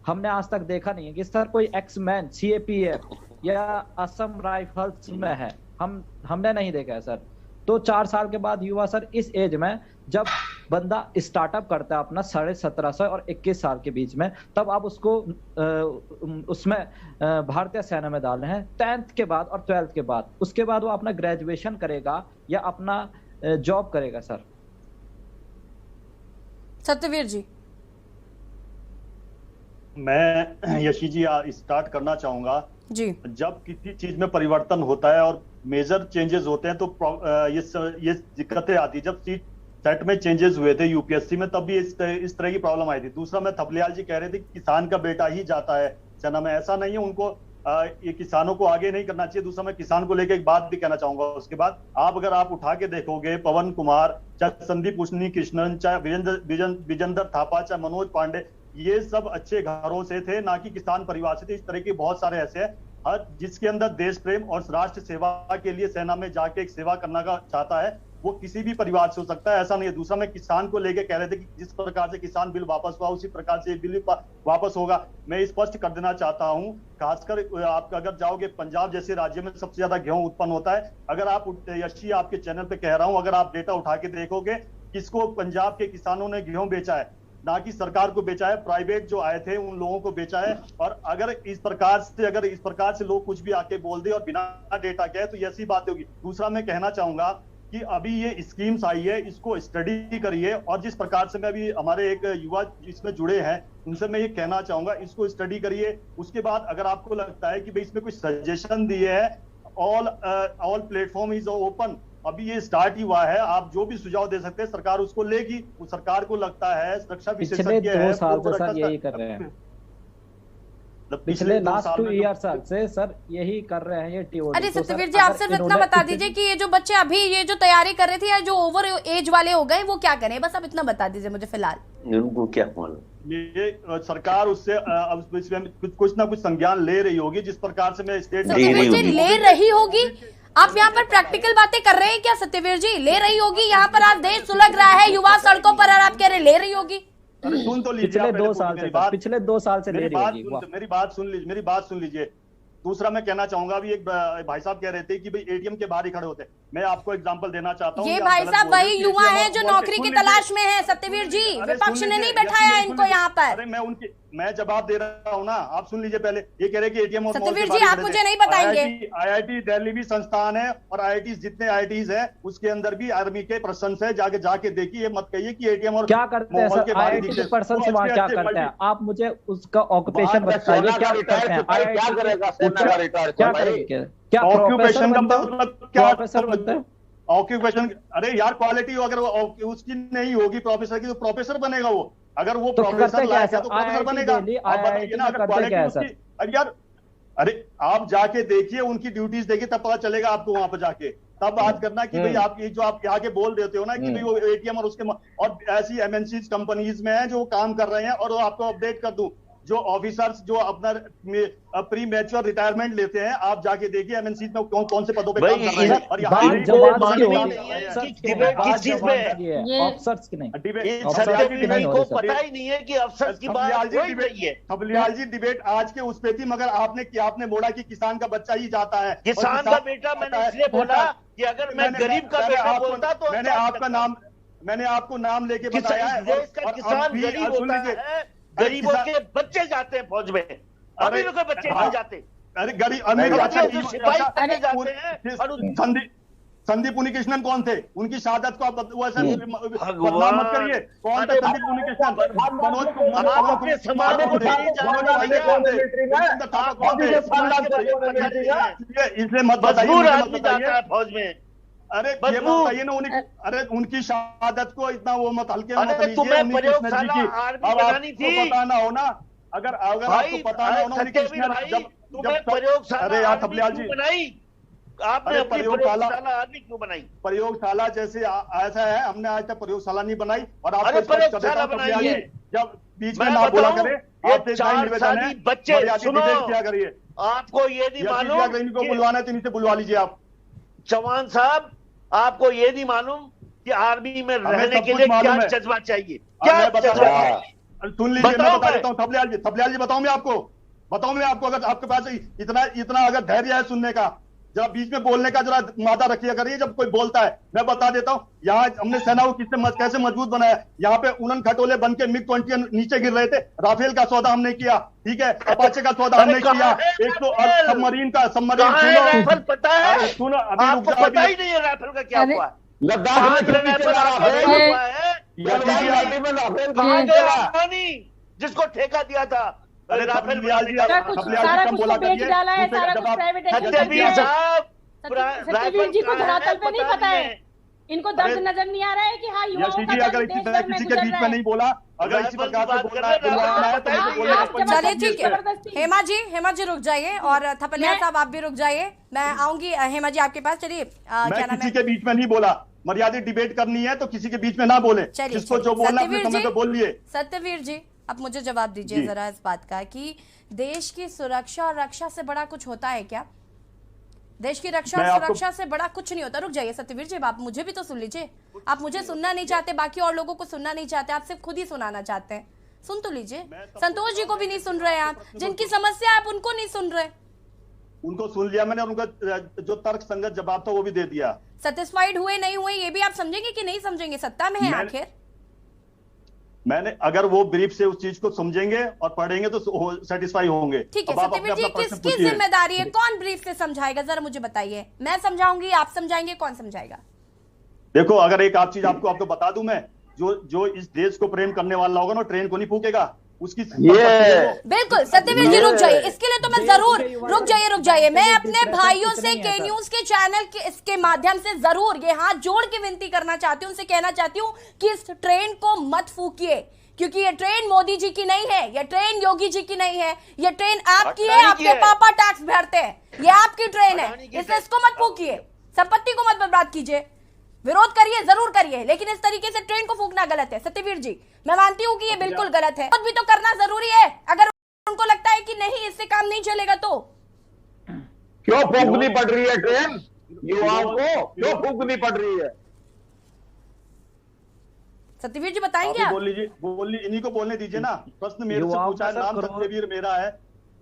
हमने आज तक देखा नहीं है कि सर कोई एक्समैन सीएपीएफ या असम राइफल्स में है, हमने नहीं देखा है सर। तो 4 साल के बाद युवा सर इस एज में जब बंदा स्टार्टअप करता है अपना 17.5 और 21 साल के बीच में, तब आप उसको उसमें भारतीय सेना में डाल रहे हैं 10th के बाद और 12th के बाद। उसके बाद वो अपना ग्रेजुएशन करेगा या अपना जॉब करेगा सर। सत्यवीर जी मैं यशी जी स्टार्ट करना चाहूंगा जी। जब किसी चीज में परिवर्तन होता है और मेजर चेंजेस होते हैं तो ये दिक्कतें आती है। जब सीट सेट में चेंजेस हुए थे यूपीएससी में, तब भी इस तरह की प्रॉब्लम आई थी। दूसरा, मैं थपलियाल जी कह रहे थे कि किसान का बेटा ही जाता है सेना में, ऐसा नहीं है। उनको ये किसानों को आगे नहीं करना चाहिए। दूसरा, मैं किसान को लेकर एक बात भी कहना चाहूंगा। उसके बाद अगर आप उठा के देखोगे, पवन कुमार, चाहे संदीप उष्णी कृष्णन, चाहे विजेंद्र थापा, चाहे मनोज पांडे, ये सब अच्छे घरों से थे, ना कि किसान परिवार से थे। इस तरह के बहुत सारे ऐसे हैं हर जिसके अंदर देश प्रेम और राष्ट्र सेवा के लिए सेना में जाके एक सेवा करना का चाहता है, वो किसी भी परिवार से हो सकता है, ऐसा नहीं है। दूसरा, मैं किसान को लेके कह रहे थे कि जिस प्रकार से किसान बिल वापस हुआ उसी प्रकार से बिल वापस होगा। मैं स्पष्ट कर देना चाहता हूं, खासकर आप अगर जाओगे पंजाब जैसे राज्य में सबसे ज्यादा गेहूं उत्पन्न होता है। अगर आप यशी आपके चैनल पे कह रहा हूं, अगर आप डेटा उठा के देखोगे, किसको पंजाब के किसानों ने गेहूं बेचा है, ना कि सरकार को बेचा है, प्राइवेट जो आए थे उन लोगों को बेचा है। और अगर इस प्रकार से लोग कुछ भी आके बोल दे और बिना डेटा के, तो ऐसी बात होगी। दूसरा, मैं कहना चाहूंगा कि अभी ये स्कीम्स आई है, इसको स्टडी करिए। और जिस प्रकार से मैं अभी हमारे एक युवा इसमें जुड़े हैं, उनसे मैं ये कहना चाहूंगा, इसको स्टडी करिए। उसके बाद अगर आपको लगता है कि भाई इसमें कुछ सजेशन दिए है, ऑल प्लेटफॉर्म इज ओपन। अभी ये स्टार्ट ही हुआ है, आप जो भी सुझाव दे सकते हैं सरकार उसको लेगी। वो सरकार को लगता है रक्षा विशेषज्ञ है, 2 साल से सर यही कर रहे हैं, पिछले लास्ट 2 ईयर से सर यही कर रहे हैं ये टीओडी। अरे सत्यवीर जी, आप सिर्फ इतना बता दीजिए कि ये जो बच्चे अभी ये जो तैयारी कर रहे थे या जो ओवर एज वाले हो गए, वो क्या करें, बस आप इतना बता दीजिए मुझे फिलहाल। उनको क्या मालूम, ये सरकार उससे कुछ ना कुछ संज्ञान ले रही होगी। जिस प्रकार से मैं स्टेट ले रही होगी, आप यहाँ पर प्रैक्टिकल बातें कर रहे हैं क्या सत्यवीर जी? ले रही होगी, यहाँ पर आज देश सुलग रहा है, युवा सड़कों पर, और आप कह रहे ले रही होगी। सुन तो लीजिए, पिछले 2 साल से ले रही होगी। मेरी बात सुन लीजिए। दूसरा मैं कहना चाहूंगा, अभी एक भाई साहब कह रहे थे कि भाई एटीएम के बाहर ही खड़े होते हैं। मैं आपको एग्जांपल देना चाहता हूँ। ये भाई साहब वही युवा हैं जो नौकरी की तलाश में हैं सत्यवीर जी, विपक्ष ने नहीं बैठाया इनको यहाँ पर। अरे मैं जवाब दे रहा हूँ ना, आप सुन लीजिए पहले। ये कह रहे कि एटीएम और सत्यवीर जी आप मुझे नहीं बताएंगे। IIT दिल्ली भी संस्थान है और IIT जितने IITs है उसके अंदर भी आर्मी के पर्सन है, जाके देखिए, मत कहिए कि एटीएम और क्या करते हैं सर IIT के पर्सन वहाँ क्या करते हैं? आप मुझे उसका ऑक्यूपेशन बताइए, क्या करते हैं? क्या करेगा सेना का रिटायर? क्या करेंगे? क्या ऑक्यूपेशन का मतलब क्या बनते हैं? ऑक्यूपेशन, अरे यार क्वालिटी अगर उसकी नहीं होगी प्रोफेसर की तो प्रोफेसर बनेगा वो। अगर वो प्रोफेसर लायक है तो प्रोफेसर बनेगा। आप बताइए ना, अगर क्वालिटी उसकी, अरे यार, अरे आप जाके देखिए, उनकी ड्यूटीज देखिए, तब पता चलेगा आपको वहां पर जाके। तब बात करना कि भाई आप ये जो आप यहाँ के बोल देते हो ना कि भाई वो एटीएम और उसके और ऐसी MNC कंपनीज में है जो काम कर रहे हैं, और वो आपको अपडेट कर दूं, जो ऑफिसर्स जो अपना प्री मैच्योर रिटायरमेंट लेते हैं, आप जाके देखिए MNC में कौन से पदों पे काम कर रहे हैं। और यहाँ किस चीज में अफसर्स की नहीं, को पता ही नहीं है कि अफसर्स की बात हो रही है। खबलियाल जी डिबेट आज के उस पे थी, मगर आपने बोला कि किसान का बच्चा ही जाता है। किसान का बेटा मैंने इसलिए बोला कि अगर मैं गरीब का बेटा बोलता तो मैंने आपको नाम लेके बताया है। देश का किसान गरीब होता है, गरीबों के बच्चे जाते हैं फौज में, अमीरों के बच्चे नहीं जाते। अरे गरीब अमीर संदीप उनिकृष्णन कौन थे? उनकी शहादत को आप बदनाम मत करिए। कौन थे संदीप उनिकृष्णन? इसलिए मत बताइए फौज में। अरे ये बताइए ना अरे उनकी शहादत को इतना वो मत हल्के मत लीजिए। तुम्हें प्रयोगशाला आर्मी बनानी थी, पता ना हो ना, अगर आपको पता ना हो ना उनिकृष्णन, अरे यार खबलियाल जी बनाई आपने अपनी प्रयोगशाला आर्मी क्यों बनाई? प्रयोगशाला जैसे ऐसा है, हमने आज तक प्रयोगशाला नहीं बनाई। और आपको प्रयोगशाला बनाई है, जब बीच में ना बोला करे, बच्चे सुनो, क्या करिए। आपको ये नहीं मालूम इनको बुलवाना है तो इनसे बुलवा लीजिए आप। चौहान साहब, आपको ये नहीं मालूम कि आर्मी में रहने के लिए क्या जज्बा चाहिए? क्या जज्बा चाहिए? सुन लीजिए, मैं बता देता हूँ। थबलियाल जी बताऊं मैं आपको अगर आपके पास इतना अगर धैर्य है सुनने का, जरा बीच में बोलने का जरा मादा रखिए करिए जब कोई बोलता है। मैं बता देता हूँ, यहाँ हमने सेना को कैसे मजबूत बनाया। यहाँ पे उड़न खटोले बन के MiG-20 नीचे गिर रहे थे। राफेल का सौदा हमने किया, ठीक है, अपाचे का सौदा हमने किया, 100 सबमरीन पता है, सुनो आपको पता ही नहीं है राफेल का क्या हुआ। लद्दाख जिसको ठेका दिया था, सारा कुछ को बेच डाला है, सारा कुछ प्राइवेट सत्यवीर जी को धरातल पे नहीं पता है, इनको दर्द नजर नहीं आ रहा है कि हाँ युवाओं का अगर किसी के बीच में नहीं बोला, अगर इसी प्रकार से बोलना। चलिए ठीक है, हेमा जी रुक जाइए, और थपलियाल साहब आप भी रुक जाइए, मैं आऊंगी हेमा जी आपके पास। चलिए, मैं किसी के बीच में नहीं बोला, मर्यादित डिबेट करनी है तो किसी के बीच में ना बोले, जिसको जो बोलना अपने समय पे बोल लिए। सत्यवीर जी अब मुझे जवाब दीजिए जरा इस बात का कि देश की सुरक्षा और रक्षा से बड़ा कुछ होता है क्या? देश की रक्षा और सुरक्षा से बड़ा कुछ नहीं होता। रुक जाइए सत्यवीर जी, आप मुझे भी तो सुन लीजिए। आप मुझे सुनना नहीं चाहते, बाकी और लोगों को सुनना नहीं चाहते, आप सिर्फ खुद ही सुनाना चाहते हैं। सुन तो लीजिए, संतोष जी को भी नहीं सुन रहे आप, जिनकी समस्या है आप उनको नहीं सुन रहे। उनको सुन लिया मैंने, उनका जो तर्क संगत जवाब था वो भी दे दिया। सेटिस्फाइड हुए नहीं हुए ये भी आप समझेंगे कि नहीं समझेंगे? सत्ता में है आखिर। मैंने अगर वो ब्रीफ से उस चीज को समझेंगे और पढ़ेंगे तो सेटिस्फाई होंगे। ठीक है सत्यवीर जी, किसकी जिम्मेदारी है? कौन ब्रीफ से समझाएगा जरा मुझे बताइए। मैं समझाऊंगी, आप समझाएंगे, कौन समझाएगा? देखो, अगर एक आप चीज आपको बता दूं मैं, जो इस देश को प्रेम करने वाला होगा ना, ट्रेन को नहीं फूकेगा उसकी। बिल्कुल सत्यवीर जी रुक जाइए, इसके लिए तो मैं जरूर रुक जाइए। मैं अपने भाइयों से के न्यूज के चैनल के इसके माध्यम से जरूर ये हाथ जोड़ के विनती करना चाहती हूँ, उनसे कहना चाहती हूँ कि इस ट्रेन को मत फूकिए, क्योंकि ये ट्रेन मोदी जी की नहीं है, ये ट्रेन योगी जी की नहीं है, ये ट्रेन आपकी है, आपके पापा टैक्स भरते हैं, ये आपकी ट्रेन है, इसलिए इसको मत फूकिए, संपत्ति को मत बर्बाद कीजिए। विरोध करिए, जरूर करिए, लेकिन इस तरीके से ट्रेन को फूकना गलत है। सत्यवीर जी, मैं मानती हूँ कि ये बिल्कुल गलत है, भी तो करना जरूरी है। अगर उनको लगता है कि नहीं इससे काम नहीं चलेगा तो क्यों फूकनी पड़ रही है ट्रेन? युवाओं को क्यों फूकनी पड़ रही है? सत्यवीर जी बताएंगे आप? बोल लीजिए, इन्हीं को बोलने दीजिए ना। प्रश्न मेरे से पूछा है, नाम सत्यवीर मेरा है,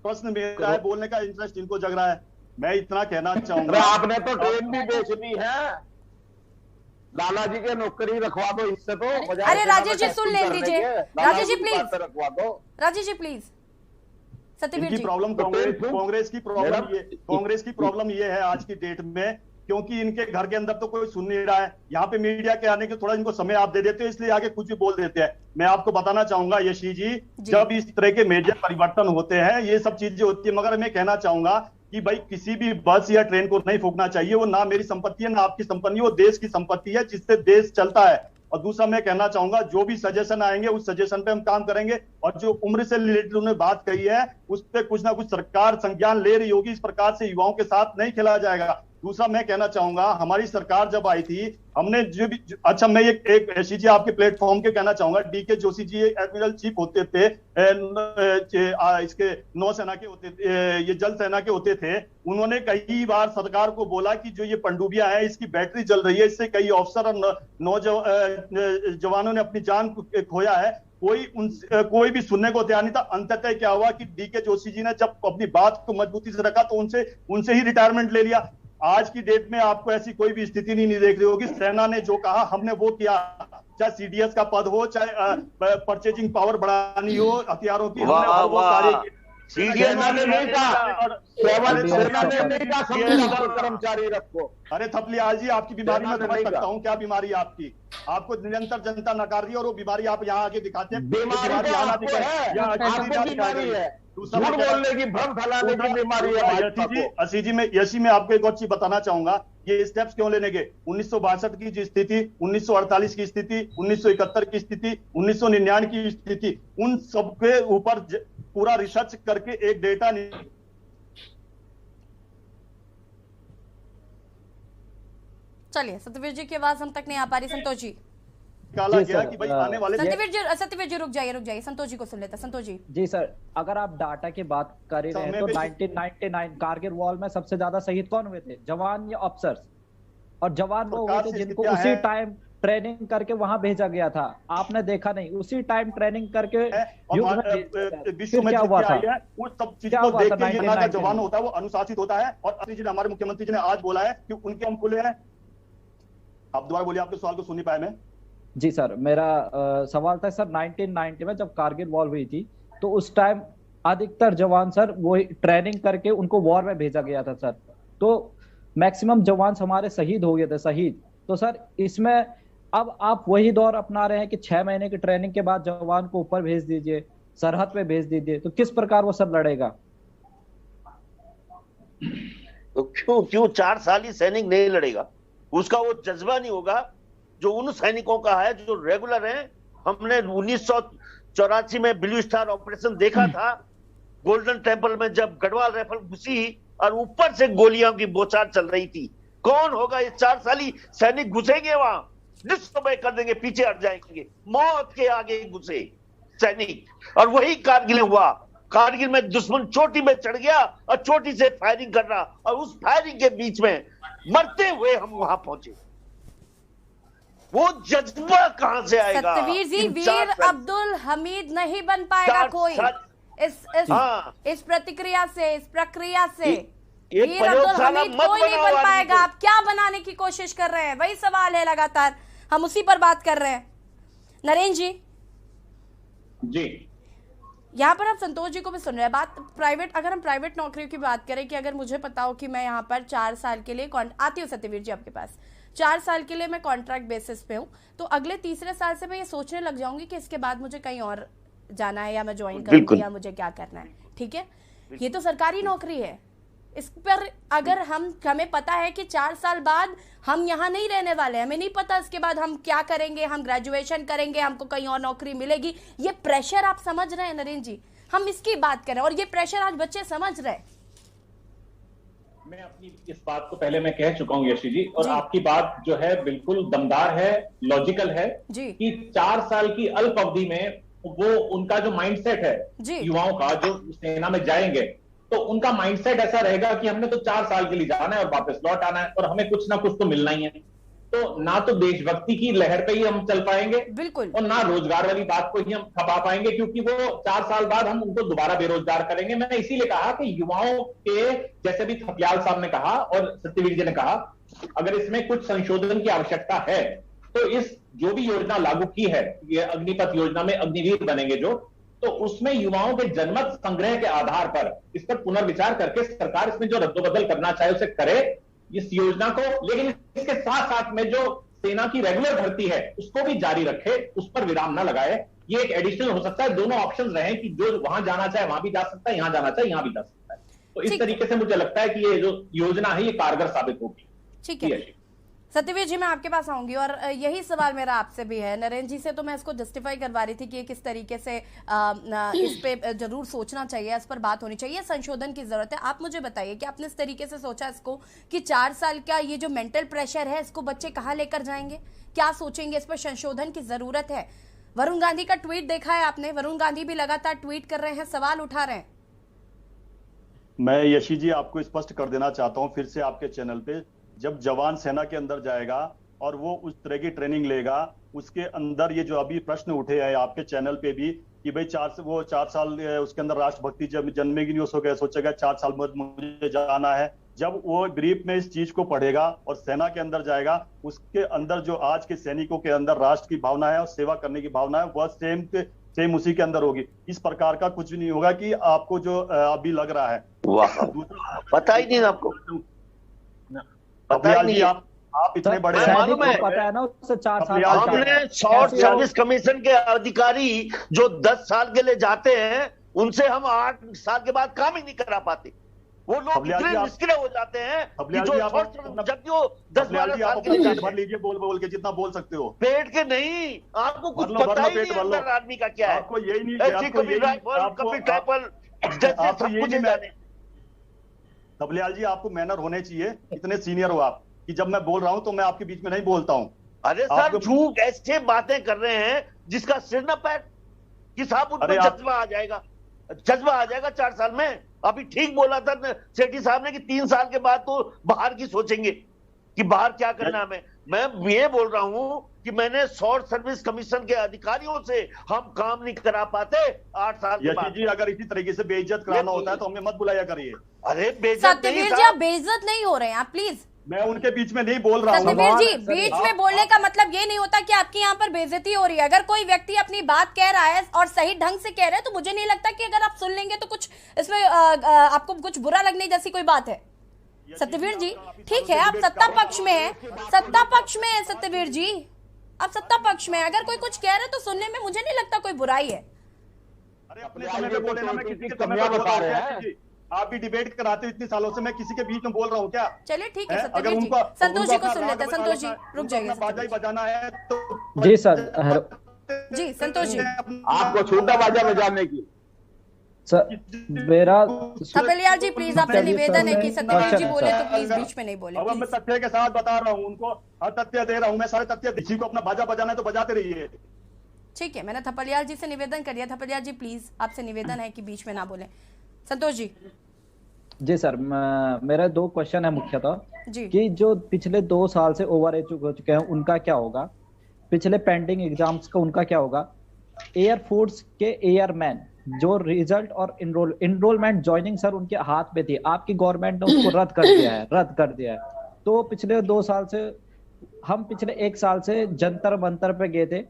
प्रश्न मेरा है, बोलने का इंटरेस्ट इनको जग रहा है। मैं इतना कहना चाहूंगा, आपने तो ट्रेन भी बेच दी है, लाला जी के नौकरी रखवा दो इससे तो। अरे राजेश जी सुन ले दीजिए, राजेश जी प्लीज, रखवा दो, राजेश जी प्लीज। सत्यवीर जी, प्रॉब्लम कांग्रेस की प्रॉब्लम ये है आज की डेट में, क्योंकि इनके घर के अंदर तो कोई सुन नहीं रहा है। यहाँ पे मीडिया के आने के थोड़ा इनको समय आप दे देते हो, इसलिए आगे कुछ भी बोल देते हैं। मैं आपको बताना चाहूंगा यशी जी, जब इस तरह के मेजर परिवर्तन होते हैं, ये सब चीजें होती है, मगर मैं कहना चाहूंगा कि भाई किसी भी बस या ट्रेन को नहीं फूकना चाहिए। वो ना मेरी संपत्ति है ना आपकी संपत्ति है, वो देश की संपत्ति है जिससे देश चलता है। और दूसरा मैं कहना चाहूंगा, जो भी सजेशन आएंगे उस सजेशन पे हम काम करेंगे, और जो उम्र से रिलेटेड उन्होंने बात कही है उस पर कुछ ना कुछ सरकार संज्ञान ले रही होगी। इस प्रकार से युवाओं के साथ नहीं खेला जाएगा। दूसरा मैं कहना चाहूंगा, हमारी सरकार जब आई थी, हमने जो भी, अच्छा मैं एक ऋषि जी आपके प्लेटफॉर्म के कहना चाहूंगा, DK Joshi ji admiral chief होते थे, इसके नौसेना के होते थे, ये जल सेना के होते थे। उन्होंने कई बार सरकार को बोला कि जो ये पनडुब्बियां है इसकी बैटरी जल रही है, इससे कई अफसर और जवानों ने अपनी जान खोया है। कोई भी सुनने को तैयार नहीं था। अंततः क्या हुआ कि डीके जोशी जी ने जब अपनी बात को मजबूती से रखा तो उनसे ही रिटायरमेंट ले लिया। आज की डेट में आपको ऐसी कोई भी स्थिति नहीं देख रही होगी। सेना ने जो कहा हमने वो किया, चाहे सीडीएस का पद हो, चाहे परचेजिंग पावर बढ़ानी हो हथियारों की, हमने वो सारे कर्मचारी रखो। अरे थपलियाल जी, आपकी बीमारी में समझ सकता हूँ, क्या बीमारी है आपकी? आपको निरंतर जनता नकार रही है और वो बीमारी आप यहाँ आके दिखाते हैं। झूठ बोलने की, भ्रम फैलाने की बीमारी है। यशी में आपको एक और चीज बताना चाहूंगा, ये स्टेप्स क्यों लेने गए? 1962 की जो स्थिति, 1948 की स्थिति, 1971 की स्थिति, 1999 की स्थिति, उन सबके ऊपर पूरा रिसर्च करके एक डेटा चलिए सत्यवीर जी की आवाज हम तक नहीं आ पा रही। संतोष जी निकाला गया कि भाई आने वाले सत्यवीर जी रुक जाइए, संतोष जी को सुन लेते। संतोष जी। जी सर, अगर आप डाटा की बात कर रहे हैं तो 1999 कारगिल वॉर में सबसे ज्यादा शहीद कौन हुए थे? जवान या अफसर्स? और जवान वो हुए थे जिनको उसी टाइम ट्रेनिंग करके वहां भेजा गया था। आपने देखा नहीं, उसी टाइम ट्रेनिंग करके विश्व में क्या हुआ था? उस सब चीज को देख के यहाँ का जवान होता है वो अनुशासित होता है। और हमारे मुख्यमंत्री जी ने आज बोला है कि उनके हम खुले हैं। आप दोबारा बोलिए, आपके सवाल को सुन नहीं पाया मैं। जी सर, मेरा सवाल था सर, 1990 में जब कारगिल वॉर हुई थी तो उस टाइम अधिकतर जवान सर वो ट्रेनिंग करके उनको वॉर में भेजा गया था सर। तो मैक्सिमम जवान हमारे शहीद हो गए थे, शहीद। तो सर इसमें अब आप वही दौर अपना रहे हैं कि 6 महीने की ट्रेनिंग के बाद जवान को ऊपर भेज दीजिए, सरहद पे भेज दीजिए, तो किस प्रकार वो सब लड़ेगा? तो क्यों 4 साल ही सैनिक नहीं लड़ेगा? उसका वो जज्बा नहीं होगा जो उन सैनिकों का है जो रेगुलर हैं। हमने 1984 में ब्लू स्टार ऑपरेशन देखा था, गोल्डन टेम्पल में जब गढ़वाल राइफल घुसी और ऊपर से गोलियों की बौछार चल रही थी। कौन होगा ये 4 साली सैनिक? घुसेंगे वहां, डिस्ट्रॉय कर देंगे, पीछे हट जाएंगे, मौत के आगे घुसे सैनिक। और वही कारगिल हुआ। कारगिल में दुश्मन चोटी में चढ़ गया और चोटी से फायरिंग कर रहा, और उस फायरिंग के बीच में मरते हुए हम वहां पहुंचे। वो जज्बा कहां से आएगा? सत्यवीर जी, वीर अब्दुल हमीद नहीं बन पाएगा कोई इस प्रतिक्रिया से, इस प्रक्रिया से। वीर अब्दुल हमीद कोई नहीं बन पाएगा। आप क्या बनाने की कोशिश कर रहे हैं? वही सवाल है, लगातार हम उसी पर बात कर रहे हैं। नरेंद्र जी, यहाँ पर आप संतोष जी को भी सुन रहे हैं। बात प्राइवेट, अगर हम प्राइवेट नौकरियों की बात करें कि अगर मुझे पता हो कि मैं यहाँ पर 4 साल के लिए आती हूँ, सत्यवीर जी आपके पास 4 साल के लिए मैं कॉन्ट्रैक्ट बेसिस पे हूँ, तो अगले तीसरे साल से मैं ये सोचने लग जाऊंगी कि इसके बाद मुझे कहीं और जाना है, या मैं ज्वाइन करूंगी, या मुझे क्या करना है। ठीक है, ये तो सरकारी नौकरी है। इस पर अगर हमें पता है कि 4 साल बाद हम यहाँ नहीं रहने वाले, हमें नहीं पता इसके बाद हम क्या करेंगे, हम ग्रेजुएशन करेंगे, हमको कहीं और नौकरी मिलेगी, ये प्रेशर आप समझ रहे हैं नरेंद्र जी? हम इसकी बात करें, और ये प्रेशर आज बच्चे समझ रहे हैं। मैं अपनी इस बात को पहले मैं कह चुका हूं यशी जी, और आपकी बात जो है बिल्कुल दमदार है, लॉजिकल है कि 4 साल की अल्प अवधि में वो उनका जो माइंडसेट है युवाओं का, जो सेना में जाएंगे तो उनका माइंडसेट ऐसा रहेगा कि हमने तो 4 साल के लिए जाना है और वापस लौट आना है, और हमें कुछ ना कुछ तो मिलना ही है। तो ना तो देशभक्ति की लहर पे ही हम चल पाएंगे बिल्कुल, और ना रोजगार वाली बात को ही हम खपा पाएंगे, क्योंकि वो 4 साल बाद हम उनको दोबारा बेरोजगार करेंगे। मैंने इसीलिए कहा कि युवाओं के, जैसे भी थपलियाल साहब ने कहा और सत्यवीर जी ने कहा, अगर इसमें कुछ संशोधन की आवश्यकता है तो इस जो भी योजना लागू की है, ये अग्निपथ योजना में अग्निवीर बनेंगे जो, तो उसमें युवाओं के जनमत संग्रह के आधार पर इस पर पुनर्विचार करके सरकार इसमें जो रद्दोबदल करना चाहे उसे करे इस योजना को। लेकिन इसके साथ साथ में जो सेना की रेगुलर भर्ती है उसको भी जारी रखे, उस पर विराम ना लगाए। ये एक एडिशनल हो सकता है, दोनों ऑप्शन रहे कि जो वहां जाना चाहे वहां भी जा सकता है, यहां जाना चाहे यहां भी जा सकता है। तो इस तरीके से मुझे लगता है कि ये जो योजना है ये कारगर साबित होगी। ठीक है सत्यवीर जी, मैं आपके पास आऊंगी और यही सवाल मेरा आपसे भी है। नरेंद्र जी से तो मैं इसको जस्टिफाई करवा रही थी कि किस तरीके से इस पे जरूर सोचना चाहिए, इस पर बात होनी चाहिए, संशोधन की जरूरत है। आप मुझे बताइए कि आपने इस तरीके से सोचा इसको कि 4 साल का ये जो मेंटल प्रेशर है इसको बच्चे कहाँ लेकर जाएंगे, क्या सोचेंगे, इस पर संशोधन की जरूरत है। वरुण गांधी का ट्वीट देखा है आपने, वरुण गांधी भी लगातार ट्वीट कर रहे हैं, सवाल उठा रहे हैं। मैं यशी जी आपको स्पष्ट कर देना चाहता हूं फिर से आपके चैनल पे, जब जवान सेना के अंदर जाएगा और वो उस तरह की ट्रेनिंग लेगा, उसके अंदर ये जो अभी प्रश्न उठे हैं आपके चैनल पे भी कि भाई 4 साल उसके अंदर राष्ट्रभक्ति जब जन्मेगी नहीं, हो सोचेगा 4 साल में मुझे जाना है। जब वो ब्रीफ में इस चीज को पढ़ेगा और सेना के अंदर जाएगा, उसके अंदर जो आज के सैनिकों के अंदर राष्ट्र की भावना है और सेवा करने की भावना है, वह सेम उसी के अंदर होगी। इस प्रकार का कुछ भी नहीं होगा कि आपको जो अभी लग रहा है। पता ही नहीं आपको, पता ही नहीं। आप इतने बड़े मालूम है, पता है ना उससे 4 साल हमने शॉर्ट सर्विस कमीशन के अधिकारी जो 10 साल के लिए जाते हैं उनसे हम 8 साल के बाद काम ही नहीं करा पाते। वो लोग इतने निष्क्रिय हो जाते हैं कि जो जबकि वो 10-12 साल के लिए भर लीजिए बोल के जितना बोल सकते हो। पेट के नहीं, आपको कुछ पता ही नहीं अंदर आदमी का क्या है। आपको यही नहीं, धपलियाल जी आपको मैनर होने चाहिए, इतने सीनियर हो आप कि जब मैं बोल रहा हूं तो मैं आपके बीच में नहीं बोलता हूं। अरे सर झूठ ऐसे बातें कर रहे हैं जिसका सिर न पैर कि साहब उनको जज्बा आ जाएगा, 4 साल में। अभी ठीक बोला था सेठी साहब ने कि 3 साल के बाद तो बाहर की सोचेंगे कि बाहर क्या करना है। मैं ये बोल रहा हूं कि मैंने शॉर्ट सर्विस कमीशन के अधिकारियों से हम काम नहीं करा पाते 8 साल के बाद। जी अगर इसी तरीके से बेइज्जत कराना होता है तो हमें मत बुलाया करिए। अरे सत्यवीर जी आप बेइज्जत नहीं हो रहे हैं, आप प्लीज। मैं उनके बीच में नहीं बोल रहा हूँ। सत्यवीर जी बीच में बोलने का मतलब ये नहीं होता कि आपकी यहाँ पर बेइज्जती हो रही है। अगर कोई व्यक्ति अपनी बात कह रहा है और सही ढंग से कह रहा है तो मुझे नहीं लगता कि अगर आप सुन लेंगे तो कुछ इसमें आपको कुछ बुरा लगने जैसी कोई बात है। सत्यवीर जी ठीक है, आप सत्ता पक्ष में है, सत्ता पक्ष में है सत्यवीर जी, आप सत्ता पक्ष में, अगर कोई कुछ कह रहा है तो सुनने में मुझे नहीं लगता कोई बुराई है। अरे अपने समय पे बोले ना, मैं किसी के समय पे बता रहे हैं। आप भी डिबेट कराते हो इतने सालों से, मैं किसी के बीच में बोल रहा हूँ क्या? चलिए ठीक है सत्यवीर जी, संतोष जी को सुन लेते हैं। संतोष जी रुक जाइए। बाजा ही बजाना है तो जी सर। जी संतोष जी, आपको छोटा बाजा बजाने की सर मेरा थपलियाल जी प्लीज आपसे निवेदन है कि सत्यवीर जी बोले तो प्लीज बीच में नहीं बोले। अब मैं तथ्य के साथ बता रहा हूँ, उनको हर तथ्य दे रहा हूँ मैं, सारे तथ्य। किसी को अपना बाजा बजाना है तो बजाते रहिए। ठीक है, मैंने थपलियाल जी से निवेदन कर दिया। थपलियाल जी प्लीज आपसे निवेदन है कि बीच में ना बोले। संतोष जी। जी सर, मेरा 2 क्वेश्चन है मुख्यतः कि जो पिछले 2 साल से ओवर एज हो चुके हैं उनका क्या होगा, पिछले पेंडिंग एग्जाम्स का उनका क्या होगा, एयरफोर्स के एयरमैन जो रिजल्ट और इनरोलमेंट ज्वाइनिंग सर उनके हाथ में थी, आपकी गवर्नमेंट ने उसको रद्द कर दिया है। तो पिछले 2 साल से, हम पिछले 1 साल से जंतर मंतर पे गए थे,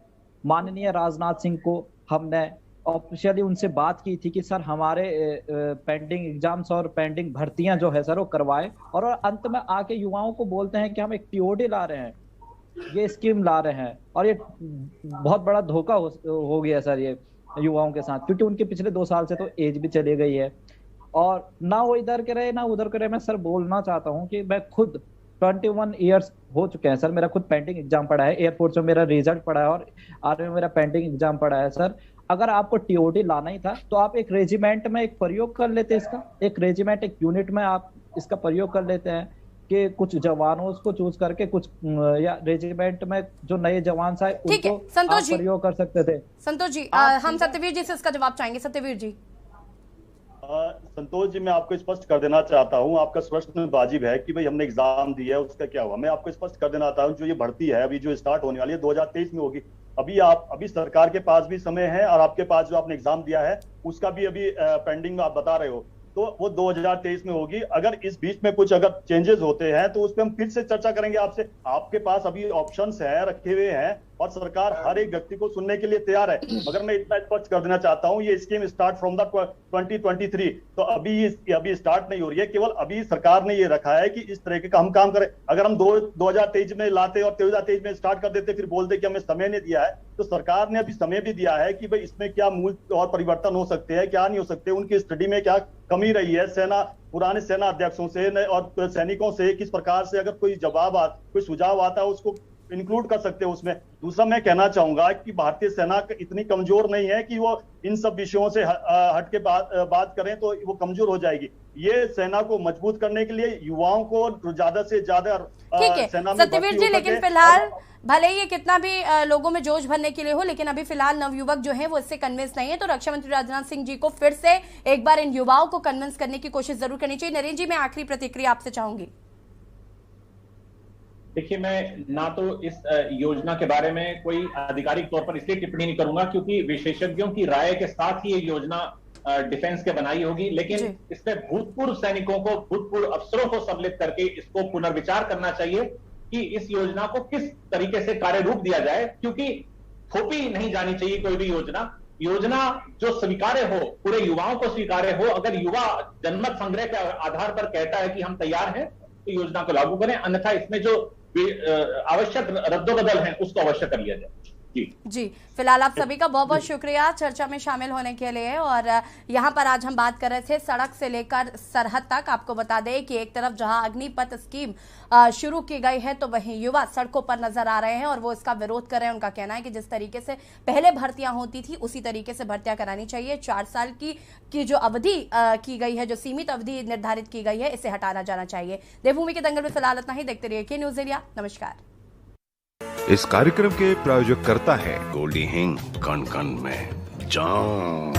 माननीय राजनाथ सिंह को हमने ऑफिशियली उनसे बात की थी कि सर हमारे पेंडिंग एग्जाम्स और पेंडिंग भर्तियां जो है सर वो करवाए, और अंत में आके युवाओं को बोलते हैं कि हम एक टीओडी ला रहे हैं, ये स्कीम ला रहे हैं, और ये बहुत बड़ा धोखा हो गया सर ये युवाओं के साथ, क्योंकि उनके पिछले 2 साल से तो एज भी चली गई है और ना वो इधर के रहे ना उधर के रहे। मैं सर बोलना चाहता हूँ कि मैं खुद 21 ईयर्स हो चुके हैं सर, मेरा खुद पेंडिंग एग्जाम पड़ा है, एयरफोर्स में मेरा रिजल्ट पड़ा है और आर्मी में मेरा पेंडिंग एग्जाम पड़ा है सर। अगर आपको टीओडी लाना ही था तो आप एक रेजिमेंट में एक प्रयोग कर लेते, इसका एक रेजिमेंट एक यूनिट में आप इसका प्रयोग कर लेते हैं कि कुछ जवानों को चूज करके कुछ या रेजिमेंट में जो नए जवान आए उनको आप प्रयोग कर सकते थे। संतोष जी हम सत्यवीर जी से इसका जवाब चाहेंगे। सत्यवीर जी संतोष जी, मैं आपको स्पष्ट कर देना चाहता हूं, आपका प्रश्न वाजिब है कि भाई हमने एग्जाम दिया है उसका क्या हुआ। मैं आपको स्पष्ट कर देना चाहता हूं, जो ये भर्ती है अभी जो स्टार्ट होने वाली है 2023 में होगी। अभी सरकार के पास भी समय है और आपके पास जो आपने एग्जाम दिया है उसका भी अभी पेंडिंग में आप बता रहे हो, तो वो 2023 में होगी। अगर इस बीच में कुछ अगर चेंजेस होते हैं तो उस पर हम फिर से चर्चा करेंगे आपसे। आपके पास अभी ऑप्शंस हैं, रखे हुए हैं, और सरकार हर एक व्यक्ति को सुनने के लिए तैयार है। मगर मैं इतना स्पष्ट कर देना चाहता हूं, ये स्कीम स्टार्ट फ्रॉम द 2023, तो अभी स्टार्ट नहीं हो रही है। केवल अभी सरकार ने ये रखा है कि इस तरह का हम काम करें। अगर हम 2023 में लाते और 2023 में स्टार्ट कर देते, फिर बोलते कि हमें समय नहीं दिया है, तो सरकार ने अभी समय भी दिया है कि भाई इसमें क्या मूल और परिवर्तन हो सकते हैं, क्या नहीं हो सकते, उनकी स्टडी में क्या कमी रही है, पुराने सेना अध्यक्षों से और सैनिकों से किस प्रकार से अगर कोई कोई सुझाव आता है उसको इंक्लूड कर सकते हैं उसमें। दूसरा मैं कहना चाहूंगा कि भारतीय सेना इतनी कमजोर नहीं है कि वो इन सब विषयों से हट के बात करें तो वो कमजोर हो जाएगी। ये सेना को मजबूत करने के लिए युवाओं को ज्यादा से ज्यादा सेना में सत्यवीर जी, लेकिन फिलहाल भले ही ये कितना भी लोगों में जोश भरने के लिए हो, लेकिन अभी फिलहाल नवयुवक जो है वो इससे कन्विंस नहीं है। तो रक्षा मंत्री राजनाथ सिंह जी को फिर से एक बार इन युवाओं को कन्विंस करने की कोशिश जरूर करनी चाहिए। नरेंद्र जी, मैं आखिरी प्रतिक्रिया आपसे चाहूंगी। देखिए, मैं ना तो इस योजना के बारे में कोई आधिकारिक तौर पर इसलिए टिप्पणी नहीं करूंगा क्योंकि विशेषज्ञों की राय के साथ ही ये योजना डिफेंस के बनाई होगी, लेकिन इसमें भूतपूर्व सैनिकों को, भूतपूर्व अफसरों को सम्मिलित करके इसको पुनर्विचार करना चाहिए कि इस योजना को किस तरीके से कार्य रूप दिया जाए, क्योंकि थोपी नहीं जानी चाहिए कोई भी योजना जो स्वीकार्य हो, पूरे युवाओं को स्वीकार्य हो। अगर युवा जनमत संग्रह के आधार पर कहता है कि हम तैयार हैं, तो योजना को लागू करें, अन्यथा इसमें जो आवश्यक रद्दोबदल है उसको अवश्य कर लिया जाए। जी, फिलहाल आप सभी का बहुत बहुत शुक्रिया चर्चा में शामिल होने के लिए। और यहाँ पर आज हम बात कर रहे थे सड़क से लेकर सरहद तक। आपको बता दें कि एक तरफ जहाँ अग्निपथ स्कीम शुरू की गई है, तो वहीं युवा सड़कों पर नजर आ रहे हैं और वो इसका विरोध कर रहे हैं। उनका कहना है कि जिस तरीके से पहले भर्तियां होती थी उसी तरीके से भर्तियां करानी चाहिए। 4 साल की जो अवधि की गई है, जो सीमित अवधि निर्धारित की गई है, इसे हटाना जाना चाहिए। देवभूमि के दंगल में फिलहाल इतना ही। देखते रहिए के न्यूज़ इंडिया। नमस्कार। इस कार्यक्रम के प्रायोजक करता है गोल्डी हिंग, कण कण में जान।